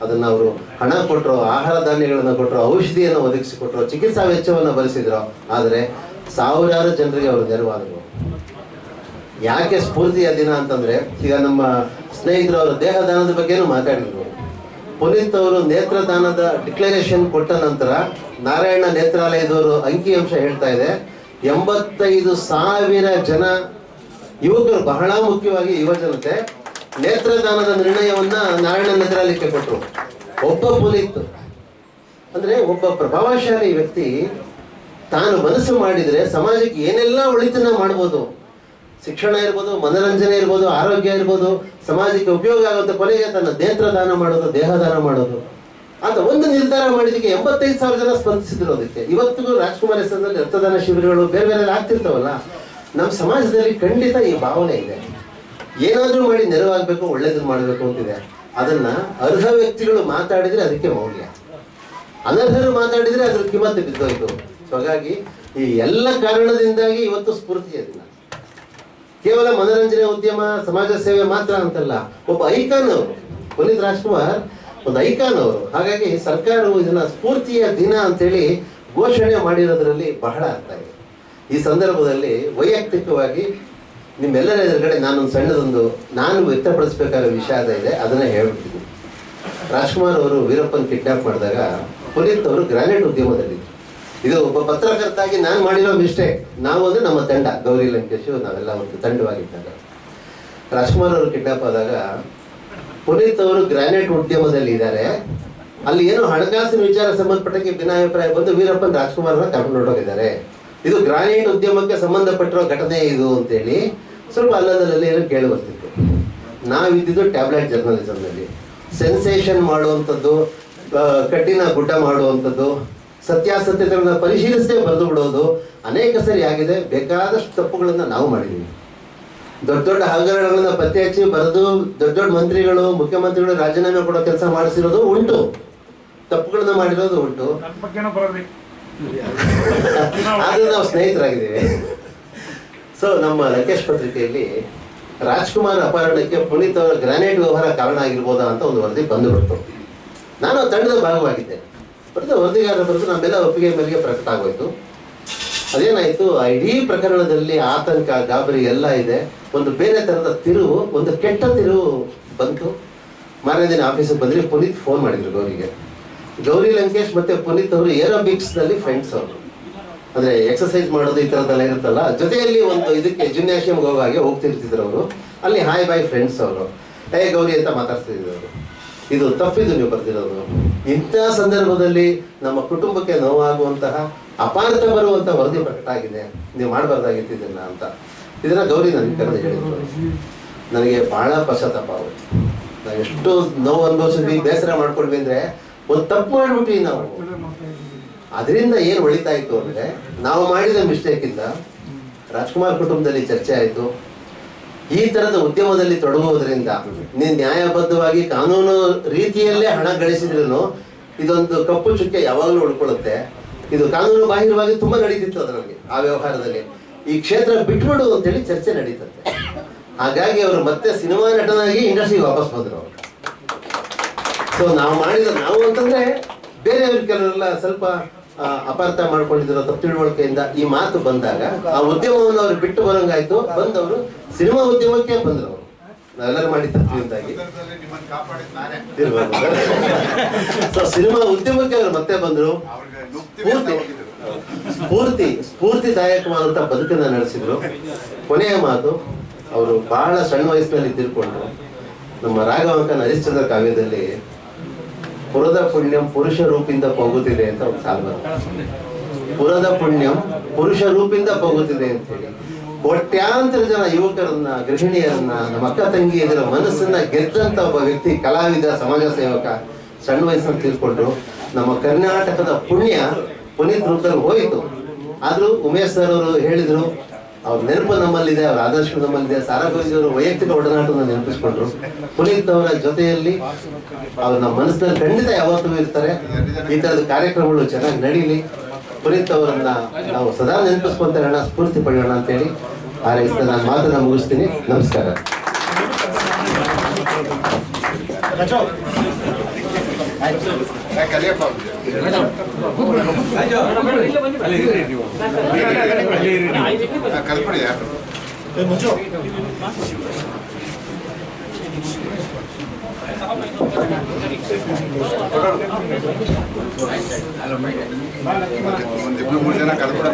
ಅದನ್ನು ಅವರು ಹಣ ಕೊಟ್ಟರು, ಆಹಾರ ಧಾನ್ಯಗಳನ್ನು ಕೊಟ್ಟರು, ಔಷಧಿಯನ್ನು ಒದಗಿಸಿಕೊಟ್ರು, ಚಿಕಿತ್ಸಾ ವೆಚ್ಚವನ್ನು ಭರಿಸಿದ್ರು. ಆದರೆ ಸಾವಿರಾರು ಜನರಿಗೆ ಅವರು ನೆರವಾದರು. ಯಾಕೆ ಸ್ಫೂರ್ತಿಯ ದಿನ ಅಂತಂದ್ರೆ, ಈಗ ನಮ್ಮ ಸ್ನೇಹಿತರು ಅವರ ದೇಹದಾನದ ಬಗ್ಗೆನೂ ಮಾತಾಡಿದ್ರು. ಪುನೀತ್ ಅವರು ನೇತ್ರದಾನದ ಡಿಕ್ಲರೇಷನ್ ಕೊಟ್ಟ ನಂತರ ನಾರಾಯಣ ನೇತ್ರಾಲಯದವರು ಅಂಕಿಅಂಶ ಹೇಳ್ತಾ ಇದೆ, 85,000 ಜನ ಯುವಕರು, ಬಹಳ ಮುಖ್ಯವಾಗಿ ಯುವ ಜನತೆ, ನೇತ್ರದಾನದ ನಿರ್ಣಯವನ್ನ ನಾರಾಯಣ ನೇತ್ರಾಲಯಕ್ಕೆ ಕೊಟ್ಟರು. ಒಬ್ಬ ಪುನೀತ್ ಅಂದ್ರೆ ಒಬ್ಬ ಪ್ರಭಾವಶಾಲಿ ವ್ಯಕ್ತಿ ತಾನು ಮನಸ್ಸು ಮಾಡಿದ್ರೆ ಸಮಾಜಕ್ಕೆ ಏನೆಲ್ಲ ಒಳಿತನ್ನ ಮಾಡ್ಬೋದು. ಶಿಕ್ಷಣ ಇರ್ಬೋದು, ಮನೋರಂಜನೆ ಇರ್ಬೋದು, ಆರೋಗ್ಯ ಇರ್ಬೋದು, ಸಮಾಜಕ್ಕೆ ಉಪಯೋಗ ಆಗುವಂತ, ಕೊನೆಗೆ ತನ್ನ ನೇತ್ರದಾನ ಮಾಡೋದು, ದೇಹದಾನ ಮಾಡೋದು. ಆತ ಒಂದು ನಿರ್ಧಾರ ಮಾಡಿದಕ್ಕೆ 85,000 ಜನ ಸ್ಪಂದಿಸಿದ್ರು. ಅದಕ್ಕೆ ಇವತ್ತಿಗೂ ರಾಜ್ಕುಮಾರ್ ಹೆಸರಿನಲ್ಲಿ ರಕ್ತದಾನ ಶಿಬಿರಗಳು ಬೇರೆ ಬೇರೆ ಆಗ್ತಿರ್ತಾವಲ್ಲ. ನಮ್ಮ ಸಮಾಜದಲ್ಲಿ ಖಂಡಿತ ಈ ಭಾವನೆ ಇದೆ, ಏನಾದರೂ ಮಾಡಿ ನೆರವಾಗಬೇಕು, ಒಳ್ಳೇದನ್ನು ಮಾಡಬೇಕು ಅಂತಿದೆ. ಅದನ್ನ ಅರ್ಹ ವ್ಯಕ್ತಿಗಳು ಮಾತಾಡಿದ್ರೆ ಅದಕ್ಕೆ ಮೌಲ್ಯ, ಅನರ್ಹರು ಮಾತಾಡಿದ್ರೆ ಅದ್ರ ಕಿಮ್ಮತ್ತು ಬಿದ್ದೋಯ್ತು. ಸೊ ಹಾಗಾಗಿ ಈ ಎಲ್ಲ ಕಾರಣದಿಂದಾಗಿ ಇವತ್ತು ಸ್ಫೂರ್ತಿಯ ದಿನ. ಕೇವಲ ಮನೋರಂಜನೆ ಉದ್ಯಮ, ಸಮಾಜ ಸೇವೆ ಮಾತ್ರ ಅಂತಲ್ಲ, ಒಬ್ಬ ಐಕಾನ್ ಅವರು ಪುನೀತ್ ರಾಜ್ಕುಮಾರ್, ಒಂದು ಐಕಾನ್ ಅವರು. ಹಾಗಾಗಿ ಸರ್ಕಾರವು ಇದನ್ನ ಸ್ಫೂರ್ತಿಯ ದಿನ ಅಂತೇಳಿ ಘೋಷಣೆ ಮಾಡಿರೋದ್ರಲ್ಲಿ ಬಹಳ ಅರ್ಥ ಇದೆ. ಈ ಸಂದರ್ಭದಲ್ಲಿ ವೈಯಕ್ತಿಕವಾಗಿ ನಿಮ್ಮೆಲ್ಲರ ಎದುರುಗಡೆ ನಾನೊಂದು ಸಣ್ಣದೊಂದು ನಾನು ವ್ಯಕ್ತಪಡಿಸಬೇಕಾದ ವಿಷಯ ಇದೆ, ಅದನ್ನೇ ಹೇಳ್ಬಿಡ್ತೀನಿ. ರಾಜ್ಕುಮಾರ್ ಅವರು ವೀರಪ್ಪನ್ ಕಿಡ್ನಾಪ್ ಮಾಡಿದಾಗ ಪುನೀತ್ ಅವರು ಗ್ರಾನೈಟ್ ಉದ್ಯಮದಲ್ಲಿದ್ದರು. ಇದು ಒಬ್ಬ ಪತ್ರಕರ್ತಾಗಿ ನಾನು ಮಾಡಿರೋ ಮಿಸ್ಟೇಕ್. ನಾವು ಅಂದ್ರೆ ನಮ್ಮ ತಂಡ, ಗೌರಿ ಲಂಕೇಶ್, ನಾವೆಲ್ಲ ಒಂದು ತಂಡವಾಗಿದ್ದಾಗ ರಾಜ್ಕುಮಾರ್ ಅವರು ಕಿಡ್ನಾಪ್ ಆದಾಗ ಪುನೀತ್ ಅವರು ಗ್ರಾನೈಟ್ ಉದ್ಯಮದಲ್ಲಿ ಇದ್ದಾರೆ, ಅಲ್ಲಿ ಏನೋ ಹಣಕಾಸಿನ ವಿಚಾರ ಸಂಬಂಧಪಟ್ಟಕ್ಕೆ ಭಿನ್ನಾಭಿಪ್ರಾಯ ಬಂದು ವೀರಪ್ಪನ್ ರಾಜ್ಕುಮಾರ್ನ ಕರ್ಕೊಂಡು ಹೊರಟೋಗಿದ್ದಾರೆ. ಇದು ಗ್ರಾನೈಟ್ ಉದ್ಯಮಕ್ಕೆ ಸಂಬಂಧಪಟ್ಟಿರೋ ಘಟನೆ ಇದು ಅಂತೇಳಿ ಸ್ವಲ್ಪ ಅಲ್ಲದಲ್ಲಿ ಏನೋ ಕೇಳಿ ಬರ್ತಿತ್ತು. ನಾವಿದ್ದಿದ್ದು ಟ್ಯಾಬ್ಲೆಟ್ ಜರ್ನಲಿಸಮ್ನಲ್ಲಿ ಸೆನ್ಸೇಷನ್ ಮಾಡುವಂಥದ್ದು, ಕಟ್ಟಿನ ಗುಡ್ಡ ಮಾಡುವಂಥದ್ದು, ಸತ್ಯಾಸತ್ಯತೆಗಳನ್ನ ಪರಿಶೀಲಿಸದೆ ಬರೆದು ಬಿಡೋದು ಅನೇಕ ಸರಿ ಆಗಿದೆ. ಬೇಕಾದಷ್ಟು ತಪ್ಪುಗಳನ್ನು ನಾವು ಮಾಡಿದ್ದೀವಿ. ದೊಡ್ಡ ದೊಡ್ಡ ಹಗರಣಗಳನ್ನ ಪತ್ತೆ ಹಚ್ಚಿ ಬರೆದು ದೊಡ್ಡ ದೊಡ್ಡ ಮಂತ್ರಿಗಳು, ಮುಖ್ಯಮಂತ್ರಿಗಳು ರಾಜೀನಾಮೆ ಕೊಡೋ ಕೆಲಸ ಮಾಡಿಸಿರೋದು ಉಂಟು, ತಪ್ಪುಗಳನ್ನ ಮಾಡಿರೋದು ಉಂಟು. ಆದ್ರೆ ನಾವು ಸ್ನೇಹಿತರಾಗಿದ್ದೀವಿ. ಸೊ ನಮ್ಮ ಲಂಕೇಶ್ ಪತ್ರಿಕೆಯಲ್ಲಿ ರಾಜ್ಕುಮಾರ್ ಅಪಹರಣಕ್ಕೆ ಪುನೀತ್ ಅವರ ಗ್ರಾನೈಟ್ ವ್ಯವಹಾರ ಕಾರಣ ಆಗಿರ್ಬೋದಾ ಅಂತ ಒಂದು ವರದಿ ಬಂದುಬಿಡ್ತು. ನಾನು ತಂಡದ ಭಾಗವಾಗಿದ್ದೆ. ಬರೆದು ವರದಿಗಾರರ ಬರೆದು ನಮ್ಮೆಲ್ಲ ಒಪ್ಪಿಗೆ ಮೇಲೆಗೆ ಪ್ರಕಟ ಆಗೋಯ್ತು. ಅದೇನಾಯಿತು, ಆ ಇಡೀ ಪ್ರಕರಣದಲ್ಲಿ ಆತಂಕ, ಗಾಬರಿ ಎಲ್ಲ ಇದೆ. ಒಂದು ಬೇರೆ ಥರದ ತಿರುವು, ಒಂದು ಕೆಟ್ಟ ತಿರುವು ಬಂತು. ಮಾರನೇ ದಿನ ಆಫೀಸಿಗೆ ಬಂದರೆ ಪುನೀತ್ ಫೋನ್ ಮಾಡಿದ್ರು ಗೌರಿಗೆ. ಗೌರಿ ಲಂಕೇಶ್ ಮತ್ತು ಪುನೀತ್ ಅವರು ಏರೋಬಿಕ್ಸ್ನಲ್ಲಿ ಫ್ರೆಂಡ್ಸ್ ಅವರು, ಅಂದರೆ ಎಕ್ಸಸೈಸ್ ಮಾಡೋದು ಈ ಥರದ್ದೆಲ್ಲ ಇರುತ್ತಲ್ಲ, ಜೊತೆಯಲ್ಲಿ ಒಂದು ಇದಕ್ಕೆ ಜಿಮ್ನಾಶಿಯಮ್ಗೆ ಹೋಗಾಗೆ ಹೋಗ್ತಿರ್ತಿದ್ರು ಅವರು. ಅಲ್ಲಿ ಹಾಯ್ ಬಾಯ್ ಫ್ರೆಂಡ್ಸ್ ಅವರು, ಗೌರಿ ಅಂತ ಮಾತಾಡ್ತಿದ್ರು ಅವರು. ಇದು ತಪ್ಪಿದು ನೀವು ಬರ್ತಿರೋದು. ಇಂಥ ಸಂದರ್ಭದಲ್ಲಿ ನಮ್ಮ ಕುಟುಂಬಕ್ಕೆ ನೋವಾಗುವಂತಹ, ಅಪಾರ್ಥ ಬರುವಂಥ ವರದಿ ಪ್ರಕಟ ಆಗಿದೆ, ನೀವು ಮಾಡಬಾರ್ದಾಗಿತ್ತು ಇದನ್ನ ಅಂತ. ಇದನ್ನ ಗೌರಿ ನನಗೆ ಕರೆದು ಹೇಳಿದ್ರು. ನನಗೆ ಬಹಳ ಪಶ್ಚಾತ್ತಾಪ ಆಗುತ್ತೆ. ನಾವು ಎಷ್ಟು ನೋವು ಅನುಭವಿಸಿದ್ವಿ, ಬೇಸರ ಮಾಡ್ಕೊಂಡ್ವಿ ಅಂದರೆ ಒಂದು ತಪ್ಪು ಮಾಡಿಬಿಟ್ವಿ ನಾವು. ಅದರಿಂದ ಏನು ಒಳಿತಾಯಿತು ಅಂದರೆ, ನಾವು ಮಾಡಿದ ಮಿಸ್ಟೇಕಿಂದ ರಾಜ್ಕುಮಾರ್ ಕುಟುಂಬದಲ್ಲಿ ಚರ್ಚೆ ಆಯಿತು. ಈ ಥರದ ಉದ್ಯಮದಲ್ಲಿ ತೊಡಗುವುದರಿಂದ ನೀನು ನ್ಯಾಯಬದ್ಧವಾಗಿ ಕಾನೂನು ರೀತಿಯಲ್ಲೇ ಹಣ ಗಳಿಸಿದ್ರೂ ಇದೊಂದು ಕಪ್ಪು ಚುಕ್ಕೆ ಯಾವಾಗಲೂ ಉಳ್ಕೊಳ್ಳುತ್ತೆ. ಇದು ಕಾನೂನು ಬಾಹಿರವಾಗಿ ತುಂಬ ನಡೀತಿತ್ತು ಅದರಲ್ಲಿ, ಆ ವ್ಯವಹಾರದಲ್ಲಿ. ಈ ಕ್ಷೇತ್ರ ಬಿಟ್ಬಿಡು ಅಂತೇಳಿ ಚರ್ಚೆ ನಡೀತದೆ. ಹಾಗಾಗಿ ಅವರು ಮತ್ತೆ ಸಿನಿಮಾ ನಟನಾಗಿ ಇಂಡಸ್ಟ್ರಿಗೆ ವಾಪಸ್ ಬಂದರು ಅವರು. ಸೊ ನಾವು ಅಂತಂದ್ರೆ ಬೇರೆಯವ್ರ ಕೆಲವರೆಲ್ಲ ಸ್ವಲ್ಪ ಅಪಾರ್ಥ ಮಾಡ್ಕೊಂಡಿದ್ರು, ತಪ್ಪು ತಿಳುವಳಿಕೆಯಿಂದ ಈ ಮಾತು ಬಂದಾಗ ಆ ಉದ್ಯಮವನ್ನು ಅವ್ರು ಬಿಟ್ಟು ಬರೋಂಗಾಯ್ತು. ಬಂದವರು ಸಿನಿಮಾ ಉದ್ಯಮಕ್ಕೆ ಬಂದರು. ಅವರು ನಾವೆಲ್ಲರೂ ಮಾಡಿ ತಪ್ಪಿಂದಾಗಿ ಸೊ ಸಿನಿಮಾ ಉದ್ಯಮಕ್ಕೆ ಅವರು ಮತ್ತೆ ಬಂದರು. ಸ್ಫೂರ್ತಿದಾಯಕವಾದಂಥ ಬದುಕನ್ನು ನಡೆಸಿದ್ರು. ಕೊನೆಯ ಮಾತು, ಅವರು ಬಹಳ ಸಣ್ಣ ವಯಸ್ಸಿನಲ್ಲಿ ತಿಳ್ಕೊಂಡ್ರು. ನಮ್ಮ ರಾಘವಾಂಕನ ಹರಿಶ್ಚಂದ್ರ ಕಾವ್ಯದಲ್ಲಿ ಪುರದ ಪುಣ್ಯಂ ಪುರುಷ ರೂಪಿಂದ ಹೋಗುತ್ತಿದೆ ಅಂತ ಒಂದು ಸಾಲು ಬರುತ್ತೆ. ಪುರದ ಪುಣ್ಯಂ ಪುರುಷ ರೂಪಿಂದ ಹೋಗುತ್ತಿದೆ ಅಂತ ಹೇಳಿ ಕೋಟ್ಯಾಂತರ ಜನ ಯುವಕರನ್ನ, ಗೃಹಿಣಿಯರನ್ನ, ನಮ್ಮ ಅಕ್ಕ ತಂಗಿಯರ ಮನಸ್ಸನ್ನ ಗೆದ್ದಂತ ಒಬ್ಬ ವ್ಯಕ್ತಿ, ಕಲಾವಿದ, ಸಮಾಜ ಸೇವಕ ಸಣ್ಣ ವಯಸ್ಸನ್ನು ತಿಳ್ಕೊಂಡ್ರು. ನಮ್ಮ ಕರ್ನಾಟಕದ ಪುಣ್ಯ ಪುನೀತ್ ರೂಪದಲ್ಲಿ ಹೋಯಿತು. ಆದ್ರೂ ಉಮೇಶ್ ಸರ್ ಅವರು ಹೇಳಿದ್ರು, ಅವ್ರ ನೆನಪು ನಮ್ಮಲ್ಲಿದೆ, ಅವ್ರ ಆದರ್ಶ ನಮ್ಮಲ್ಲಿದೆ. ಸಾರಾಗೋಜಿಯವರು ವೈಯಕ್ತಿಕ ಒಡನಾಟವನ್ನು ನೆನಪಿಸ್ಕೊಂಡ್ರು. ಪುನೀತ್ ಅವರ ಜೊತೆಯಲ್ಲಿ ಅವ್ರು ನಮ್ಮ ಮನಸ್ಸಿನಲ್ಲಿ ಖಂಡಿತ ಯಾವತ್ತೂ ಇರ್ತಾರೆ. ಈ ತರದ ಕಾರ್ಯಕ್ರಮಗಳು ಚೆನ್ನಾಗಿ ನಡೀಲಿ, ಪುನೀತ್ ಅವರನ್ನ ನಾವು ಸದಾ ನೆನಪಿಸ್ಕೊಂತಾರೋಣ, ಸ್ಫೂರ್ತಿ ಪಡೆಯೋಣ ಅಂತೇಳಿ ಹಾರೈಸ್ತಾ ನಾನು ಮಾತನ್ನ ಮುಗಿಸ್ತೀನಿ. ನಮಸ್ಕಾರ. ಒಂದಿಬ್ರು ಮೂರು ಜನ ಕಲ್ಪನೆ